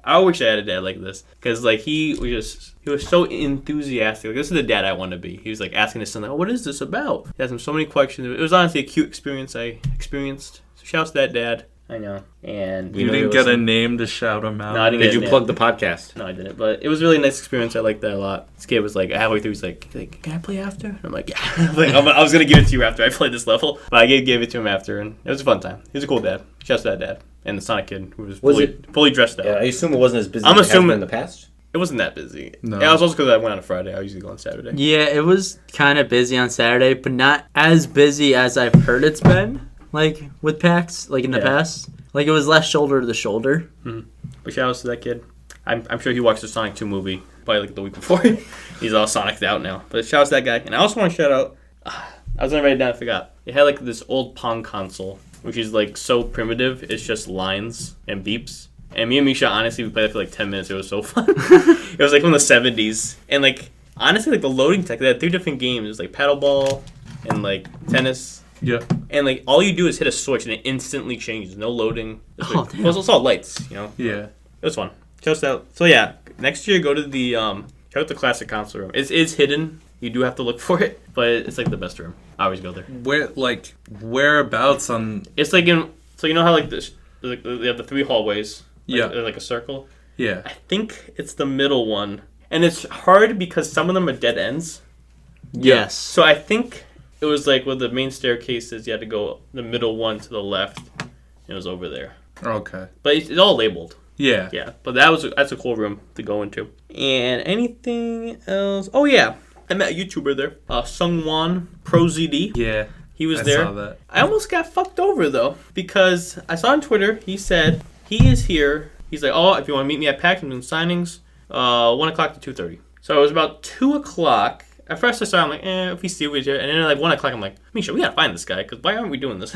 I wish I had a dad like this, because like he was so enthusiastic. Like, this is the dad I want to be. He was like asking his son, like, "Oh, what is this about?" He asked him so many questions. It was honestly a cute experience I experienced. So shouts to that dad. I know. And
You didn't get a name to shout him out.
No, I didn't
Did
get
you
a name.
plug the podcast?
No, I didn't. But it was a really nice experience. I liked that a lot. This kid was like halfway through. He's like, "Can I play after?" And I'm like, "Yeah." I was gonna give it to you after I played this level, but I gave it to him after, and it was a fun time. He was a cool dad. Shouts to that dad and the Sonic kid who was fully dressed out.
Yeah, I assume it wasn't as busy
I'm
as it has
assuming-
been in the past.
It wasn't that busy.
No.
Yeah, it was also because I went on a Friday. I usually go on Saturday.
Yeah, it was kind of busy on Saturday, but not as busy as I've heard it's been. Like with PAX, like in the
Yeah.
past, like it was less shoulder to shoulder.
But shout outs to that kid. I'm sure he watched the Sonic 2 movie probably like the week before. He's all Sonic'd out now. But shout outs to that guy. And I also want to shout out. I was gonna write it down. I forgot. It had like this old Pong console, which is like so primitive. It's just lines and beeps. And me and Misha, honestly, we played it for like 10 minutes. It was so fun. It was like from the 70s. And like honestly, like the loading tech, they had 3 different games. It was like paddleball and like tennis.
Yeah.
And like all you do is hit a switch and it instantly changes. No loading. It's,
Oh,
like,
damn.
well, it's all lights, you know.
Yeah.
It was fun. Just out. So yeah, next year go to the check out the classic console room. It's hidden. You do have to look for it, but it's like the best room. I always go there.
Whereabouts on?
It's like in so you know how like this they have the 3 hallways. Like,
Yeah.
they're like a circle.
Yeah.
I think it's the middle one, and it's hard because some of them are dead ends.
Yes.
So I think it was like with the main staircases, you had to go the middle one to the left. And it was over there,
Okay.
but it's all labeled.
Yeah.
Yeah, but that's a cool room to go into. And anything else? Oh yeah, I met a YouTuber there, Sungwon Pro ZD.
Yeah.
He was
I
there.
saw that.
I almost got fucked over though because I saw on Twitter he said he is here. He's like, oh, if you want to meet me at Pax, I'm doing signings, 1 o'clock to 2:30. So it was about 2 o'clock. At first I saw him like, if we see here, and then at like 1 o'clock I'm like, Misha, we gotta find this guy because why aren't we doing this?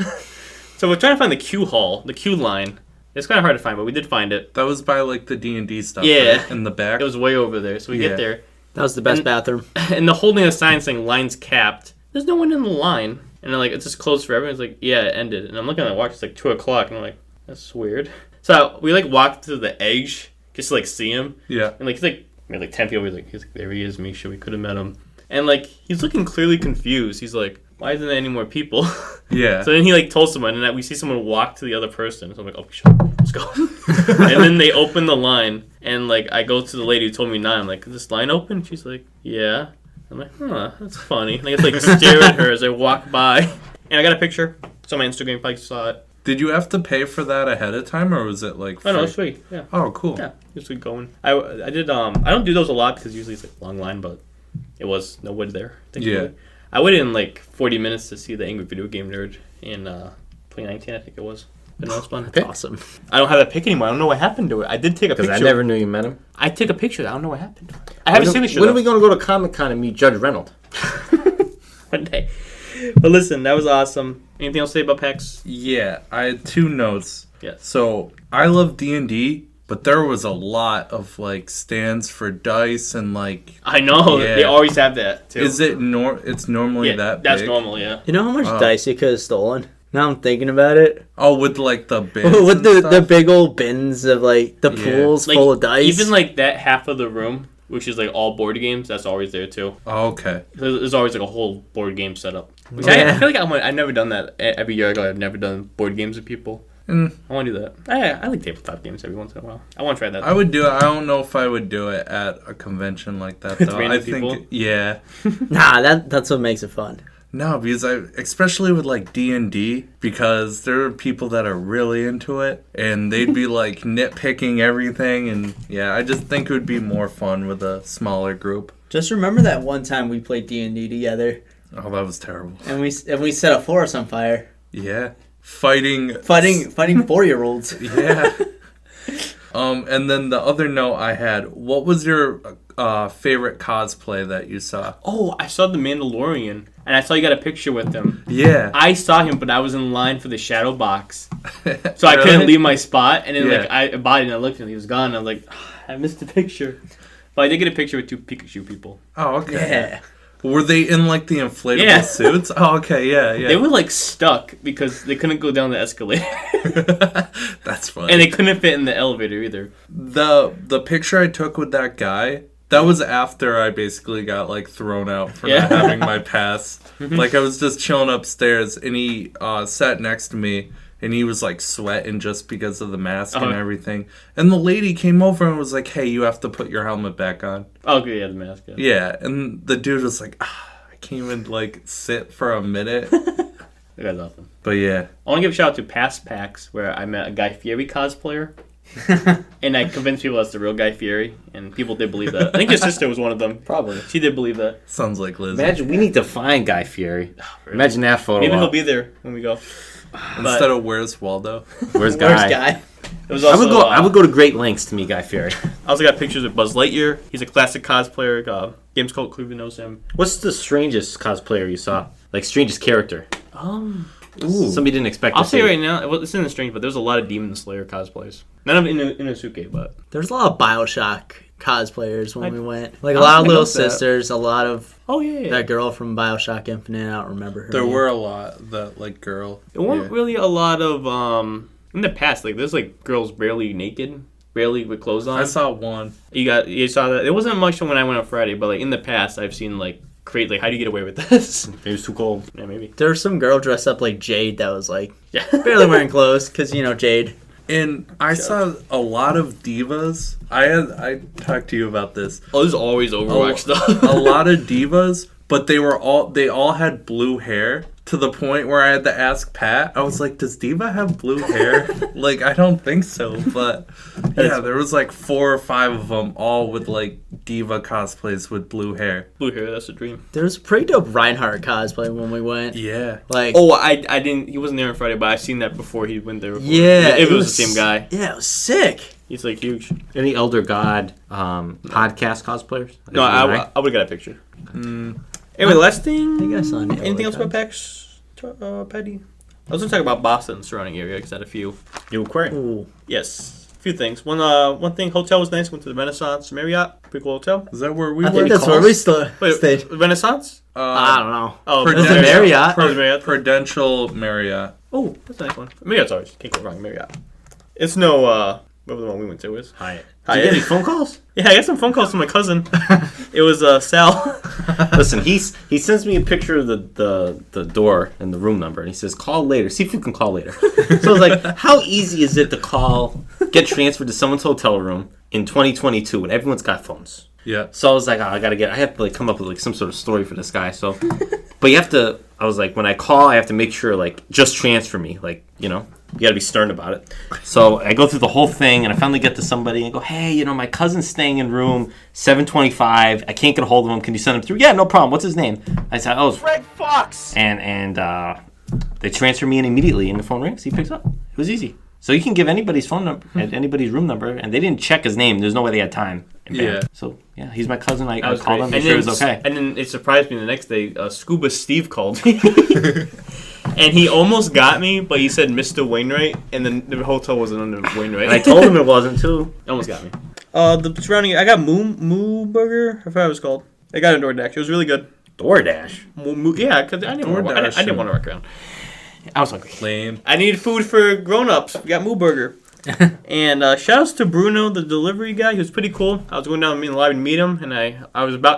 So we're trying to find the queue hall, the queue line. It's kind of hard to find, but we did find it.
That was by like the D&D stuff.
Yeah.
Right? In the back.
It was way over there. So we get there,
That was the best bathroom.
and the holding a sign saying lines capped. There's no one in the line, and they're like, it's just closed forever. It's like, yeah, it ended. And I'm looking at the watch. It's like 2 o'clock, and I'm like, that's weird. So we like walked to the edge just to like see him,
Yeah.
and like he's like we had like 10 people. He's like, there he is, Misha. We could have met him, and like he's looking clearly confused. He's like, why isn't there any more people?
Yeah.
So then he like told someone, and that we see someone walk to the other person. So I'm like, oh shit, let's go. And then they open the line, and like I go to the lady who told me 9. I'm like, is this line open? She's like, yeah. I'm like, huh, that's funny. And I just like stare at her as I walk by, and I got a picture. It's on my Instagram. You probably saw it.
Did you have to pay for that ahead of time, or was it like?
Oh no,
free?
it's free. Yeah.
Oh, cool.
Yeah, just like going. I did. I don't do those a lot because usually it's like a long line, but it was no one there.
Yeah.
I waited in like 40 minutes to see the Angry Video Game Nerd in 2019, I think it was. But no, it's fun.
That's awesome.
I don't have that pic anymore. I don't know what happened to it. I did take a
Because
picture.
I never knew you met him.
I took a picture. I don't know what happened. I have a signature.
When are we going to go to Comic-Con and meet Judge Reynolds?
One day. But listen, that was awesome. Anything else to say about PAX?
Yeah, I had 2 notes.
Yes.
So I love D&D, but there was a lot of like stands for dice and like.
I know.
Yeah.
They always have that, too.
Is it It's normally
Yeah,
that
that's
big?
normal, yeah.
You know how much
Oh.
dice you could have stolen? Now I'm thinking about it.
Oh, with like the bins.
With
and
the
stuff?
big old bins of like the
Yeah.
pools
Like,
full of dice.
Even like that half of the room, which is like all board games, that's always there, too.
Oh, okay.
There's always like a whole board game setup. Which
Yeah.
I feel like I've never done that. Every year I go, I've never done board games with people.
Mm.
I want to do that. I like tabletop games every once in a while. I want to try that.
I would do it. I don't know if I would do it at a convention like that though.
random
I think
people?
yeah.
Nah, that's what makes it fun.
No, because especially with like D&D, because there are people that are really into it, and they'd be like nitpicking everything, and yeah, I just think it would be more fun with a smaller group.
Just remember that one time we played D&D together,
Oh, that was terrible.
and we set a forest on fire,
Yeah, fighting.
fighting 4-year-olds.
Yeah. And then the other note I had, what was your favorite cosplay that you saw?
Oh, I saw the Mandalorian, and I saw you got a picture with him.
Yeah.
I saw him, but I was in line for the shadow box, so I
Really?
couldn't leave my spot. And then
Yeah.
like I bought it, and I looked, and he was gone. And I was like, I missed the picture. But I did get a picture with 2 Pikachu people.
Oh, okay.
Yeah.
Were they in like the inflatable
Yeah.
suits? Oh, okay, yeah, yeah.
They were like stuck because they couldn't go down the escalator,
That's funny.
and they couldn't fit in the elevator either.
The picture I took with that guy, that was after I basically got like thrown out for
Yeah.
not having my pass. Like I was just chilling upstairs, and he sat next to me, and he was like sweating just because of the mask and
Uh-huh.
everything. And the lady came over and was like, "Hey, you have to put your helmet back on."
Oh, okay, yeah, the mask. Yeah.
Yeah, and the dude was like, "I can't even like sit for a minute."
That guy's awesome.
But yeah,
I want to give a shout out to Past PAX, where I met a Guy Fieri cosplayer. And I convinced people that's the real Guy Fieri, and people did believe that. I think your sister was one of them.
Probably.
She did believe that.
sounds like Liz.
Imagine, we need to find Guy Fieri. Imagine that photo.
Maybe he'll
op.
be there when we go.
Instead of Where's Waldo?
Where's Guy?
Where's Guy?
It was
I
also,
would go to great lengths to meet Guy Fieri.
I also got pictures of Buzz Lightyear. He's a classic cosplayer. Games Cult Cleveland knows him.
What's the strangest cosplayer you saw? Like strangest character? Ooh. Somebody didn't expect
I'll
to
say
see.
right now, well, this isn't strange, but there's a lot of Demon Slayer cosplays. None of Inosuke, but
There's a lot of Bioshock cosplayers when we went. Like a
I
lot of little
noticed that.
sisters, a lot of
Oh yeah.
that girl from BioShock Infinite. I don't remember her
There
name.
were a lot that like girl.
There weren't
Yeah.
really a lot of in the past. Like there's like girls barely naked, barely with clothes on.
I saw one.
You saw that. It wasn't much when I went on Friday, but like in the past, I've seen like create like how do you get away with this?
Maybe it's too cold.
Yeah, maybe.
There was some girl dressed up like Jade that was like
Yeah.
barely wearing clothes because Jade.
And I saw a lot of divas. I talked to you about this.
Oh, there's always Overwatch stuff.
A lot of divas, but they all had blue hair to the point where I had to ask Pat. I was like, "Does Diva have blue hair?" Like, I don't think so, but yeah, there was like 4 or 5 of them, all with like Diva cosplays with blue hair.
Blue hair, that's a dream.
There was a pretty dope Reinhardt cosplay when we went.
Yeah,
Like,
Oh, I didn't. He wasn't there on Friday, but I've seen that before. He went there. Before.
yeah,
If it was the same guy.
Yeah, it was sick.
He's like huge.
Any Elder God podcast cosplayers?
No, I would have got a picture. Anyway, last thing.
I think I saw an
Anything else
Elder
about PAX, Patty? I was gonna talk about Boston surrounding area because I had a few.
New aquarium.
Ooh.
Yes, a few things. One thing. Hotel was nice. Went to the Renaissance Marriott. Pretty cool hotel.
is that where we
I
were?
think that's where we stayed.
Wait, Renaissance?
I don't know.
Oh,
It was a
Prudential.
Marriott.
Marriott.
Prudential Marriott.
Oh, that's a nice one. Marriott's always can't go wrong. Marriott. It's no. What was the one we went to? Was
Hyatt.
Hyatt.
Did you get any phone calls?
Yeah, I got some phone calls from my cousin. It was Sal.
Listen, he sends me a picture of the door and the room number, and he says, "Call later. See if you can call later." So I was like, "How easy is it to call, get transferred to someone's hotel room in 2022 when everyone's got phones?"
Yeah.
So I was like, oh, I have to like come up with like some sort of story for this guy. So, but you have to. I was like, when I call, I have to make sure like just transfer me. Like you got to be stern about it. So I go through the whole thing, and I finally get to somebody and go, hey, my cousin's staying in room 725. I can't get a hold of him. Can you send him through? Yeah, no problem. What's his name? I said, oh, it's Red Fox. And they transfer me in immediately, and the phone rings. He picks up. It was easy. So you can give anybody's phone number, anybody's room number, and they didn't check his name. There's no way they had time.
Yeah.
So yeah, he's my cousin. I
That was
called
great.
him, made sure it was okay.
And then it surprised me the next day. Scuba Steve called me. And he almost got me, but he said Mr. Wainwright, and then the hotel wasn't under Wainwright.
And I told him it wasn't too.
Almost got me. The surrounding, I got Moo Burger. I forgot what it was called. I got a DoorDash. It was really good.
DoorDash.
Yeah, because I didn't want to work around. I was hungry.
Lame.
I needed food for grown-ups. We got Moo Burger. And shouts to Bruno, the delivery guy. He was pretty cool. I was going down in the lobby to meet him, and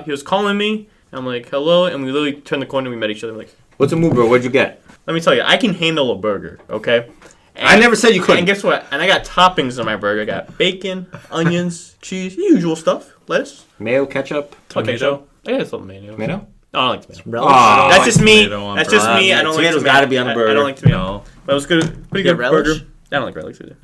he was calling me. I'm like, hello, and we literally turned the corner and we met each other. I'm like,
What's a Moo Burger? What'd you get?
let me tell you, I can handle a burger, okay? And,
I never said you couldn't.
And guess what? And I got toppings on my burger. I got bacon, onions, cheese, the usual stuff, lettuce,
Mayo, ketchup,
tomato. I got some mayonnaise.
tomato.
No, I don't like tomato.
Relish.
Oh,
That's just me.
tomato on
That's just
burger.
me. I don't like
Tomato's
tomato.
gotta be on a
I
burger.
don't like tomato.
No.
But it was good. Pretty
Yeah,
good
relish?
burger. I don't like relish either.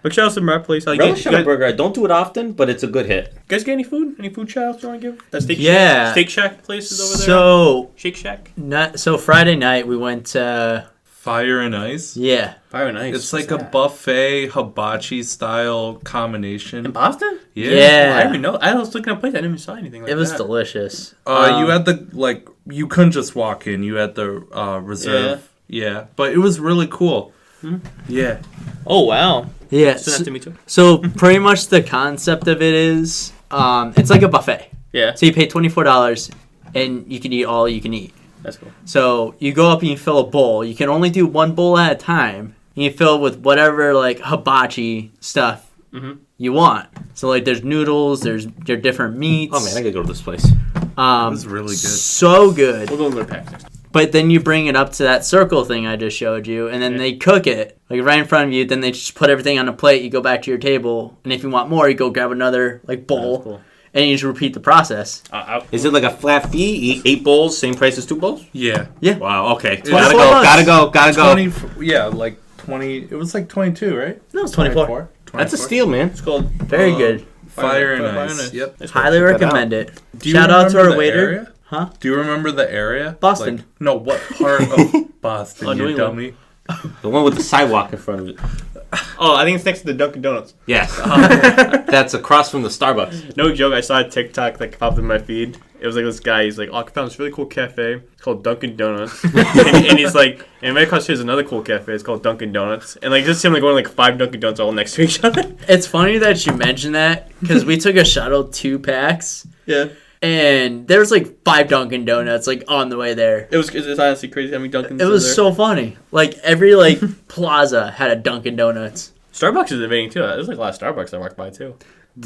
But shout out to my place.
Relish on a burger. I don't do it often, but it's a good hit.
You guys get any food? Any food shout outs you want to give? That Steak
Yeah.
Shack? Steak Shack places over there?
So,
Shake Shack?
so Friday night we went to,
Fire and ice.
yeah.
Fire and Ice.
It's like a buffet hibachi style combination.
In Boston?
Yeah.
Yeah.
I didn't even know. I was looking at a place. I didn't even saw anything like that.
It was delicious.
You had you couldn't just walk in. You had the reserve. Yeah. But it was really cool. Yeah.
Oh, wow.
Yeah.
Send that to me too.
So pretty much the concept of it is, it's like a buffet.
Yeah.
So you pay $24 and you can eat all you can eat.
That's cool.
So you go up and you fill a bowl. You can only do one bowl at a time. And you fill it with whatever like hibachi stuff you want. So like there's noodles, there's different meats.
Oh man, I gotta go to this place.
It was really good.
So good.
We'll go to PAX next.
But then you bring it up to that circle thing I just showed you, and then they cook it like right in front of you. Then they just put everything on a plate. You go back to your table, and if you want more, you go grab another like bowl,
Cool.
and you just repeat the process.
Is it like a flat fee? Eat 8 bowls, same price as 2 bowls?
Yeah.
Wow. Okay.
$24.
Gotta go.
20. Yeah, like 20. It was like 22, right?
No, it's 24.
That's a steal, man.
It's called
Very good.
Fire and
Fire
ice. Yep.
It's cool.
Highly
check that
recommend it.
Do you
Shout out to
remember
our
the
waiter.
area?
Huh?
Do you remember the area?
Boston.
Like, no, what part of Boston,
Oh, New
you
England.
dummy?
The one with the sidewalk in front of it.
Oh, I think it's next to the Dunkin' Donuts.
Yes. That's across from the Starbucks.
No joke, I saw a TikTok that popped in my feed, It was like this guy. He's like, "Oh, I found this really cool cafe. It's called Dunkin' Donuts." and he's like, "And right across here is another cool cafe. It's called Dunkin' Donuts." And like just him like going like 5 Dunkin' Donuts all next to each other.
It's funny that you mentioned that because we took a shuttle to PAX.
Yeah.
And there was like 5 Dunkin' Donuts like on the way there.
It's honestly crazy how many Dunkin'.
It was so funny. Like every like plaza had a Dunkin' Donuts.
Starbucks is invading too. There's like a lot of Starbucks I walked by too.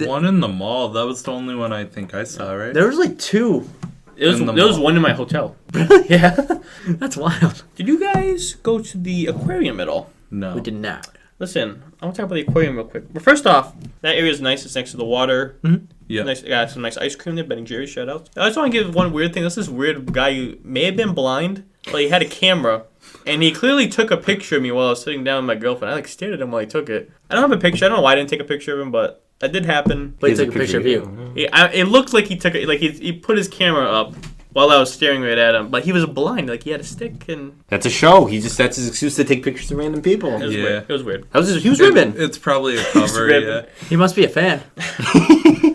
One in the mall. That was the only one I think I saw, right?
There was like 2.
There was one in my hotel.
Yeah, that's wild.
Did you guys go to the aquarium at all?
No.
We did not.
Listen, I want to talk about the aquarium real quick. But first off, that area is nice. It's next to the water.
Yeah.
Nice, got some nice ice cream there. Ben and Jerry's, shout out. I just want to give one weird thing. This is weird guy who may have been blind, but he had a camera. And he clearly took a picture of me while I was sitting down with my girlfriend. I like stared at him while he took it. I don't have a picture. I don't know why I didn't take a picture of him, but that did happen.
But he took a picture of you.
It looked like he took it. Like he put his camera up while I was staring right at him, but he was blind. Like he had a stick and.
That's a show. That's his excuse to take pictures of random people.
It was weird. It was weird.
He was ribbon.
It's probably a cover, yeah.
He must be a fan.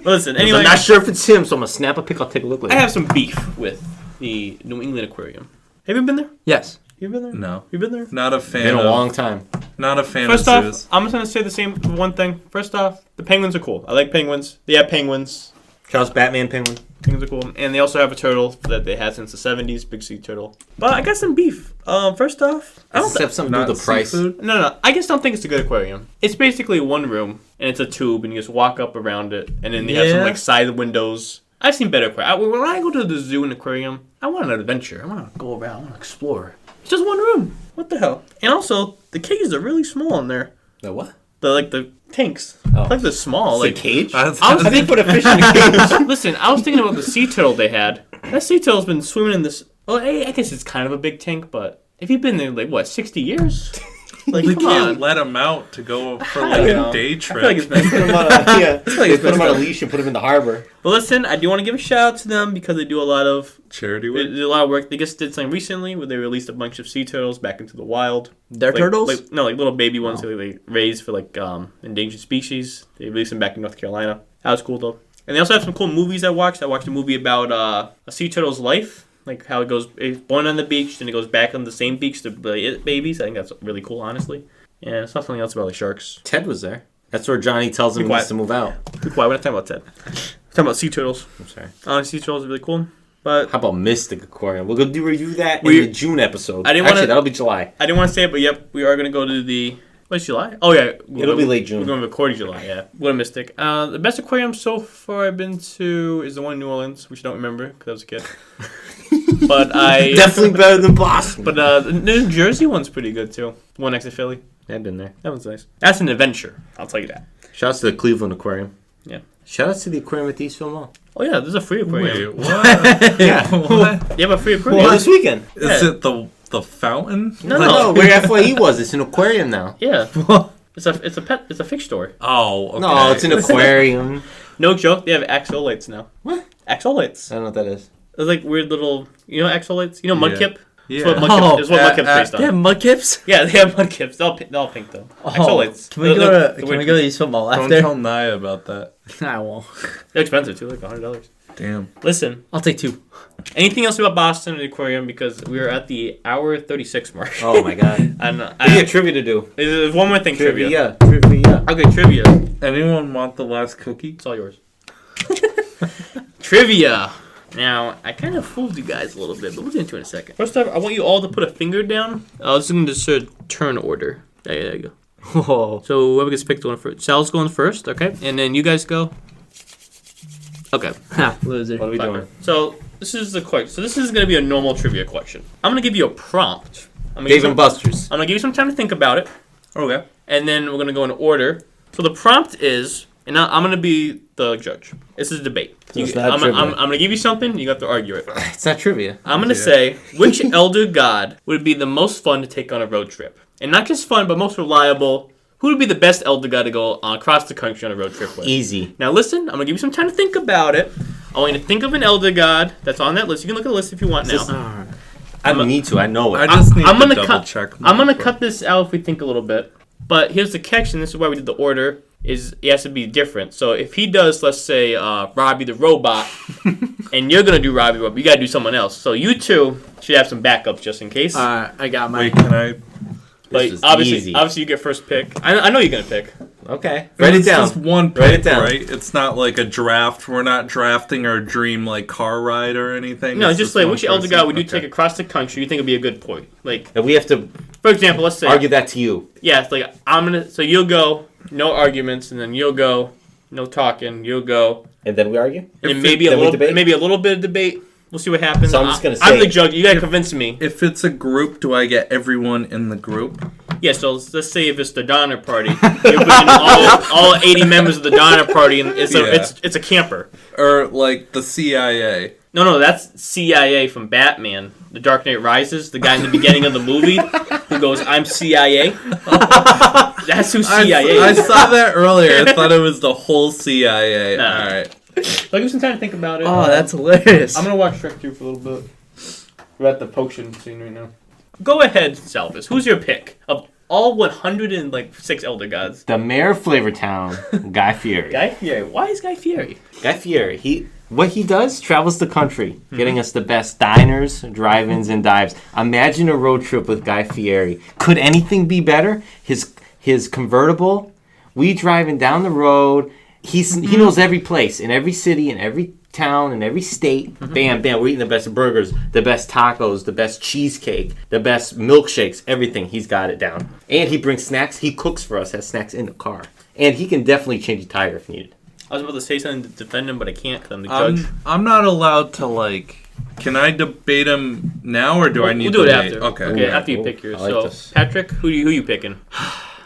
Listen, anyway.
I'm not sure if it's him, so I'm gonna snap a pic. I'll take a look later.
I have some beef with the New England Aquarium. Have you been there?
Yes.
You been there?
No.
You been there?
Not a fan.
Been a
of,
long time.
Not a fan
First
of
off,
zoos.
I'm just gonna say the same one thing. First off, the penguins are cool. I like penguins. They have penguins.
Charles Batman penguin.
Penguins are cool, and they also have a turtle that they had since the '70s, big sea turtle. But I got some beef. First off, I
Does
don't
this have something to do
Not
with the price?
seafood?
No. I just don't think it's a good aquarium. It's basically one room, and it's a tube, and you just walk up around it, and then they have some
Yeah.
like side windows. I've seen better aquarium. When I go to the zoo and aquarium, I want an adventure. I want to go around. I want to explore. It's just one room. What the hell? And also, the cages are really small in there.
The what?
The tanks.
Oh.
Like they're small.
Like
Like
cage?
I was
How they put a fish in a cage?
Listen, I was thinking about the sea turtle they had. That sea turtle's been swimming in this. Well, I guess it's kind of a big tank, but if you've been there like what, 60 years? Like,
We
come
can't
on.
let them out to go for
I
like
know.
a day
I
trip.
feel like it's been.
Put him on a, yeah. They
it's
put him on a
best.
leash and put him in the harbor.
But listen, I do want to give a shout out to them because they do a lot of
Charity
they
work.
do a lot of work. They just did something recently where they released a bunch of sea turtles back into the wild.
Their
Like-
turtles?
Like, no, like little baby ones that they raised for like endangered species. They released them back in North Carolina. That was cool though. And they also have some cool movies I watched. I watched a movie about a sea turtle's life, like how it's born on the beach, then it goes back on the same beach to its babies. I think that's really cool, honestly. And it's not something else about like sharks.
Ted was there. That's where Johnny tells him he
quiet.
needs to move out.
Be quiet. We're not talking about Ted. We're talking about sea turtles.
I'm
Sea
sorry.
turtles are really cool. But
How about Mystic Aquarium? We'll go review that in
We-
the June episode.
I didn't
Actually,
wanna-
that'll be July.
I didn't want to say it, but yep, we are going to go to the... What's July? Oh, yeah.
It'll be late June.
We're going to record in July, yeah. What a Mystic. The best aquarium so far I've been to is the one in New Orleans, which I don't remember because I was a kid. But I...
Definitely better than Boston.
But the New Jersey one's pretty good, too. The one next to Philly.
I've been there.
That one's nice. That's an adventure. I'll tell you that.
Shouts to the Cleveland Aquarium.
Yeah.
Shouts to the aquarium at the Eastville Mall.
Oh, yeah, there's a free aquarium.
Wait, what?
Yeah.
What?
You have a free aquarium?
Yeah, this weekend.
Is
Yeah.
it the fountain?
No,
No, where FYE was. It's an aquarium now.
Yeah. It's a fish store.
Oh, okay.
No, it's an aquarium.
No joke, they have axolites now.
What?
Axolites.
I don't know what that is.
It's like weird little, you know, axolites. You know, Mudkip.
Yeah.
That's what Mudkip is. What Mudkip's based
They have
on.
mudkips?
Yeah, they have Mudkips. They're all pink though. Axolites.
Can we
They're-
go
they're-
to
they're
Can we
weird.
go to Eastville Mall
Don't
after?
tell Naya about that.
I won't.
They're expensive too, like $100.
Damn.
Listen,
I'll take 2.
anything else about Boston and the aquarium because we are at the hour 36 mark.
Oh my god.
And
We got trivia to do.
there's one more thing, trivia.
Trivia.
Okay, trivia.
Anyone want the last cookie?
It's all yours. Trivia. Now, I kind of fooled you guys a little bit, but we'll get into it in a second. First off, I want you all to put a finger down. I was going to just turn order. There you go.
Whoa.
So whoever gets picked going first. Sal's going first, okay? And then you guys go. Okay.
Ha, loser.
What are we doing?
So this is the question. So this is going to be a normal trivia question. I'm going to give you a prompt. I'm gonna give
Dave
you
and Buster's.
I'm going to give you some time to think about it.
Okay.
And then we're going to go in order. So the prompt is, and I'm going to be the judge. This is a debate.
It's not trivia.
I'm going to give you something. You have to argue it.
It's not trivia.
I'm going to say, which elder god would be the most fun to take on a road trip? And not just fun, but most reliable. Who would be the best elder god to go across the country on a road trip with?
Easy.
Now listen, I'm going to give you some time to think about it. I want you to think of an elder god that's on that list. You can look at the list if you want now.
I don't need to. I know it.
I just need
I'm
to
gonna
double
cut.
check.
I'm going to cut this out if we think a little bit. But here's the catch, and this is why we did the order. he has to be different. So if he does, let's say, Robbie the Robot, and you're going to do Robbie the Robot, you got to do someone else. So you two should have some backups just in case.
I got my.
Wait, can I?
But
is
obviously,
easy.
obviously you get first pick. I know you're going to pick.
Okay. Write it
It's
down.
just one pick,
Write it down.
right? It's not like a draft. We're not drafting our dream like car ride or anything.
No,
It's
just like
one
which elder
person.
god would you
Okay.
take across the country you think would be a good point? Like,
And we have to
for example, let's say...
argue that to you.
Yeah, it's like, so you'll go, no arguments, and then you'll go, no talking, you'll go,
And then we argue?
and maybe a
then we
little
debate?
maybe a little bit of debate. We'll see what happens.
So I'm just gonna
I'm
say-
the judge. You gotta convince me.
If it's a group, do I get everyone in the group?
Yeah, so let's say if it's the Donner Party, you're putting all 80 members of the Donner Party, and it's a camper.
Or like the CIA?
No, that's CIA from Batman, The Dark Knight Rises, the guy in the beginning of the movie who goes, "I'm CIA." That's who CIA
I
is.
saw that earlier. I thought it was the whole CIA.
Nah.
All right.
Like, give me some time to think about it.
Oh, that's hilarious.
I'm gonna watch Shrek 2 for a little bit. We're at the potion scene right now. Go ahead, Salvis. Who's your pick of all 106 elder gods?
The mayor of Flavortown, Guy Fieri.
Guy Fieri. Why is Guy Fieri?
Guy Fieri. What he does, travels the country, getting us the best diners, drive-ins, and dives. Imagine a road trip with Guy Fieri. Could anything be better? His convertible. We driving down the road. He knows every place in every city, in every town, in every state. Bam, bam. We're eating the best burgers, the best tacos, the best cheesecake, the best milkshakes. Everything. He's got it down. And he brings snacks. He cooks for us. Has snacks in the car. And he can definitely change a tire if needed.
I was about to say something to defend him, but I can't because I'm the judge.
I'm not allowed to like. Can I debate him now, or do I need
we'll do
to
it
wait?
after.
Okay.
After you pick yours.
I like
So,
this.
Patrick, who you picking?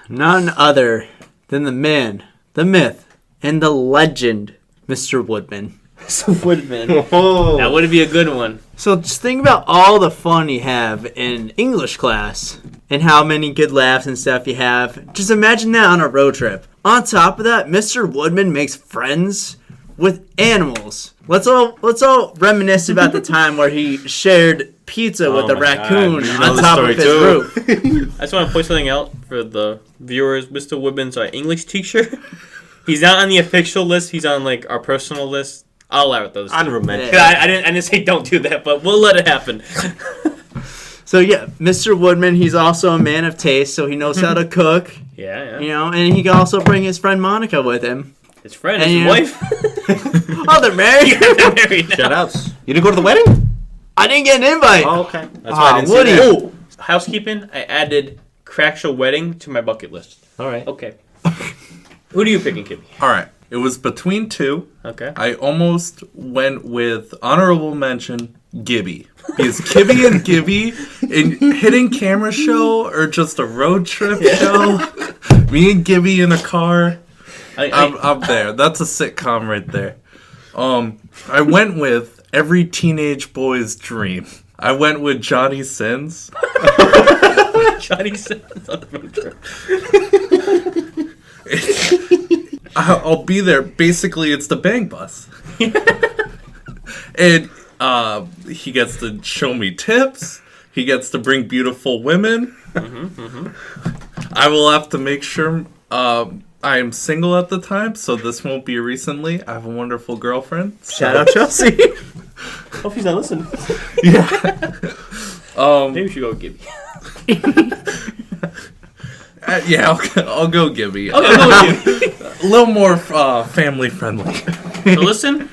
None other than the man, the myth, and the legend, Mr. Woodman. Mr. Woodman.
Oh.
That would be a good one.
So just think about all the fun you have in English class and how many good laughs and stuff you have. Just imagine that on a road trip. On top of that, Mr. Woodman makes friends with animals. Let's all reminisce about the time where he shared pizza with a
my
raccoon
God, you know
on
the
top of
story
his
too.
roof.
I just want to point something out for the viewers. Mr. Woodman's our English teacher. He's not on the official list. He's on like our personal list. I'll allow it though.
Honorable mention.
I didn't say don't do that, but we'll let it happen.
So yeah, Mr. Woodman, he's also a man of taste, so he knows how to cook,
Yeah.
you know, and he can also bring his friend Monica with him.
His friend,
And
his
you-
wife.
Oh, they're married?
They're married now.
Shout outs. You didn't go to the wedding?
I didn't get an invite.
Oh, okay. That's why I didn't
Woody.
see that.
Oh, housekeeping. I added Crackshell wedding to my bucket list.
All right.
Okay. Who do you picking, Kibbe?
All right. It was between two.
Okay.
I almost went with honorable mention Kibbe. Because Kibbe and Kibbe in hidden camera show or just a road trip show. Me and Kibbe in a car. I'm there. That's a sitcom right there. I went with every teenage boy's dream. I went with Johnny Sins.
Johnny Sins on the road trip.
I'll be there. Basically, it's the bang bus. And he gets to show me tips. He gets to bring beautiful women. I will have to make sure I am single at the time, so this won't be recently. I have a wonderful girlfriend.
Shout out Chelsea.
Hope he's not listening. Maybe we should go with Kibbe.
Yeah, I'll go Kibbe.
Okay, I'll go with you.
A little more family friendly.
So listen,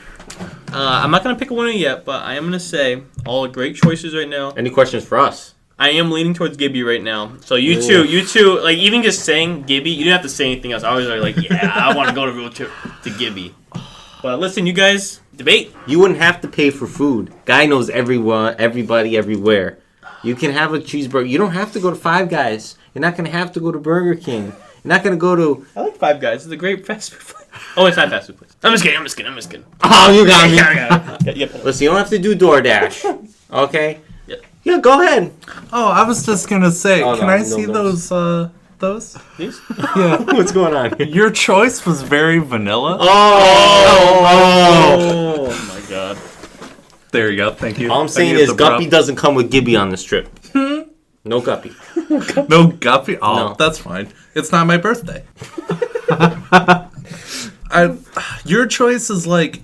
I'm not gonna pick a winner yet, but I am gonna say all great choices right now.
Any questions for us?
I am leaning towards Kibbe right now. So you two, like even just saying Kibbe, you didn't have to say anything else. I was like, yeah, I want to go to road trip to Kibbe. But listen, you guys, debate.
You wouldn't have to pay for food. Guy knows everyone, everybody, everywhere. You can have a cheeseburger. You don't have to go to Five Guys. You're not going to have to go to Burger King. You're not going to go to...
I like Five Guys. It's a great fast food place. Oh, it's not fast food place. I'm just kidding.
Oh, you got me.
Yeah.
Listen, you don't have to do DoorDash. Okay?
Yeah.
Yeah, go ahead.
Oh, I was just gonna say,
Oh,
can
no,
I
no,
see
no.
those?
These?
Yeah.
What's going on here?
Your choice was very vanilla.
Oh!
Oh my god.
There you go. Thank you.
All I'm saying is Guppy doesn't come with Kibbe on this trip. No Guppy.
No Guppy? Oh,
No.
that's fine. It's not my birthday. Your choice is like,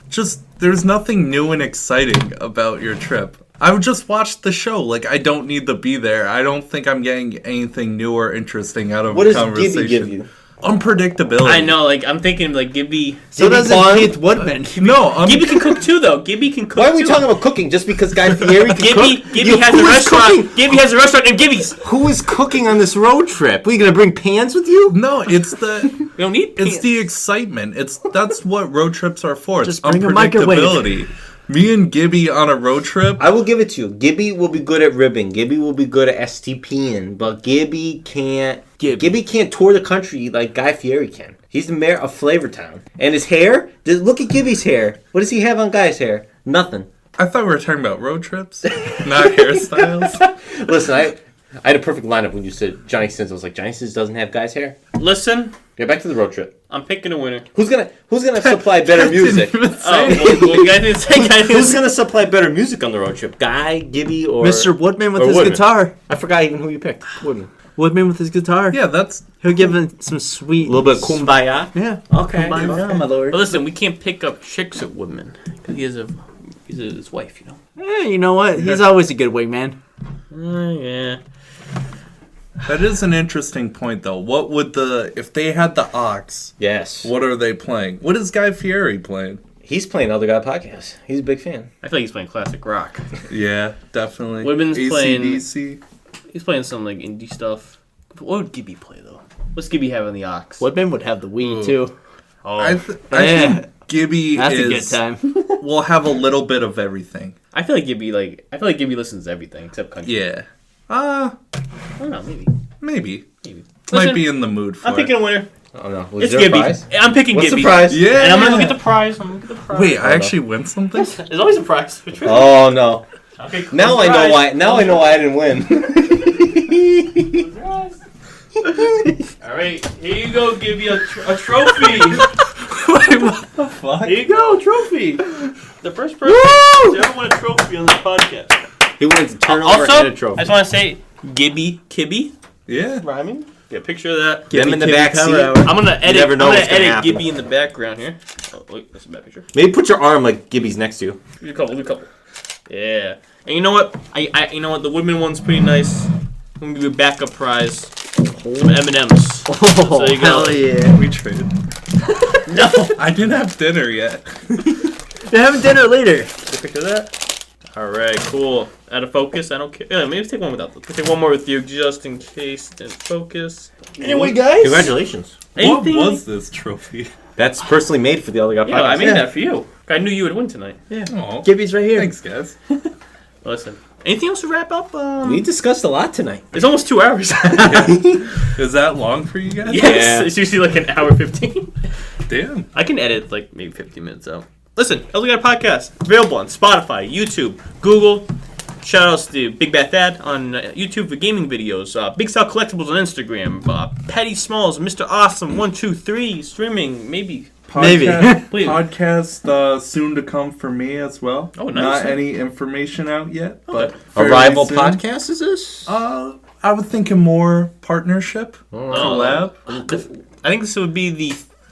just there's nothing new and exciting about your trip. I would just watch the show. Like, I don't need to be there. I don't think I'm getting anything new or interesting out of
What
the
does
conversation.
Kibbe give you?
Unpredictability.
I know, like, I'm thinking, like, Gibby...
So does
Fun.
Keith Woodman.
No,
Gibby can cook, too, though. Gibby can cook,
Why are we
too.
talking about cooking just because Guy Fieri can
Gibby,
cook?
Gibby has a
who is
restaurant.
cooking?
Gibby has a restaurant in Gibby's.
Who is cooking on this road trip? Are you going to bring pans with you?
No, it's the
We don't need
it's
pants.
the excitement. That's what road trips are for.
Just
It's
bring a microwave.
unpredictability. Me and Gibby on a road trip.
I will give it to you. Gibby will be good at ribbing. Gibby will be good at STPing, but Gibby can't tour the country like Guy Fieri can. He's the mayor of Flavortown. And his hair, look at Gibby's hair. What does he have on Guy's hair? Nothing.
I thought we were talking about road trips, not hairstyles.
Listen, I had a perfect lineup when you said Johnny Sins. I was like, Johnny Sins doesn't have Guy's hair?
Listen,
Get back to the road trip.
I'm picking a winner.
Who's gonna supply better music?
Oh, well, you guys didn't say guys.
Who's gonna supply better music on the road trip? Guy, Gibby, or
Mr. Woodman with
or
his
Woodman?
guitar.
I forgot even who you picked. Woodman.
Woodman with his guitar.
Yeah, that's
He'll give him some sweet.
A little bit of kumbaya.
Yeah.
Okay.
Kumbaya, my lord.
But listen, we can't pick up chicks at Woodman because he's his wife, you know.
Yeah, you know what? He's always a good wingman.
Yeah.
that is an interesting point though. What would if they had the Ox?
Yes.
What are they playing? What is Guy Fieri playing?
He's playing Elder God Podcast. He's a big fan.
I feel like he's playing classic rock.
Yeah, definitely.
Woodman's playing-
AC/DC.
He's playing some like indie stuff. What would Gibby play though? What's Gibby have on the Ox?
Woodman would have the Wii,
Ooh.
too.
Oh,
I
Yeah.
think Gibby
That's a good
is.
time.
Will have a little bit of everything.
I feel like Gibby listens to everything except country.
Yeah.
I don't know, maybe.
Maybe.
Might
Might be in the mood for
I'm picking
it.
a winner.
Oh no. Was
It's
there a
Gibby.
prize?
I'm picking
What's
Gibby.
the prize?
Yeah.
And I'm gonna go get the prize.
Wait, I actually win something?
There's always a prize.
Oh no.
Okay, cool.
Now I know why. Now I know why I didn't win.
All right, here you go. Give you a trophy.
Wait, what the fuck?
Here you go, trophy. The first person to ever win a trophy on this podcast.
He wanted to turn over
Also,
and a
I
trophy.
just want to say, Kibbe,
Yeah.
rhyming. Get a picture of that.
Them in the back seat.
I'm gonna edit.
never know
I'm gonna
what's gonna
edit
happen.
Gibby in the background here. Oh, wait, that's a bad picture.
Maybe put your arm like Gibby's next to you.
Do a couple. Yeah. And you know what? You know what? The Woodman one's pretty nice. I'm gonna give you a backup prize. Some M&Ms.
Oh,
there you go.
hell yeah.
We traded.
No.
I didn't have dinner yet.
You're having dinner later.
Get a picture of that. All right, cool. Out of focus. I don't care. Yeah, maybe take one without. Take one more with you, just in case. Didn't focus.
Anyway, guys.
Congratulations.
Anything?
What was this trophy?
That's personally made for the Elder God
Yeah,
Podcast.
I made that for you. I knew you would win tonight.
Oh,
Gibby's right here.
thanks, guys.
Listen. Anything else to wrap up?
We discussed a lot tonight.
It's almost 2 hours.
Is that long for you guys?
Yes.
Yeah.
It's usually like an hour 15.
Damn.
I can edit like maybe 15 minutes out. Listen, Elder God Podcast available on Spotify, YouTube, Google. Shout outs to Big Bad Thad on YouTube for gaming videos. Big Style Collectibles on Instagram. Petty Smalls, Mr. Awesome 123 streaming maybe.
Maybe.
Please.
Podcast soon to come for me as well.
Oh, nice.
Not any information out yet, but
A
fairly
rival
soon.
podcast is this?
I would think a more partnership collab.
I think this would be the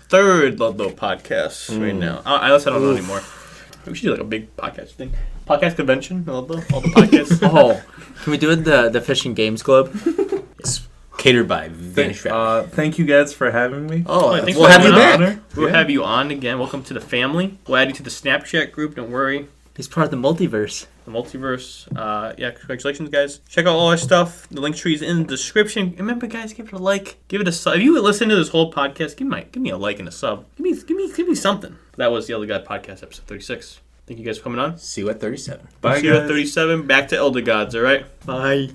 third Ludlow podcast right now. I don't know anymore. We should do like a big podcast thing. Podcast convention, Ludlow, all the podcasts.
Oh, can we do it the Fish and Games Club?
Catered by Vanish Rap.
Thank you guys for having me.
Oh, thanks
we'll
for
have you
having
back.
us. We'll have you on again. Welcome to the family. We'll add you to the Snapchat group. Don't worry.
He's part of the multiverse.
The multiverse. Yeah, congratulations, guys. Check out all our stuff. The link tree is in the description. Remember, guys, give it a like. Give it a sub. If you listen to this whole podcast, give me a like and a sub. Give me something. That was the Elder God Podcast, episode 36. Thank you guys for coming on.
See you at 37.
Bye,
See you at
guys.
37. Back to Elder Gods, all right?
Bye.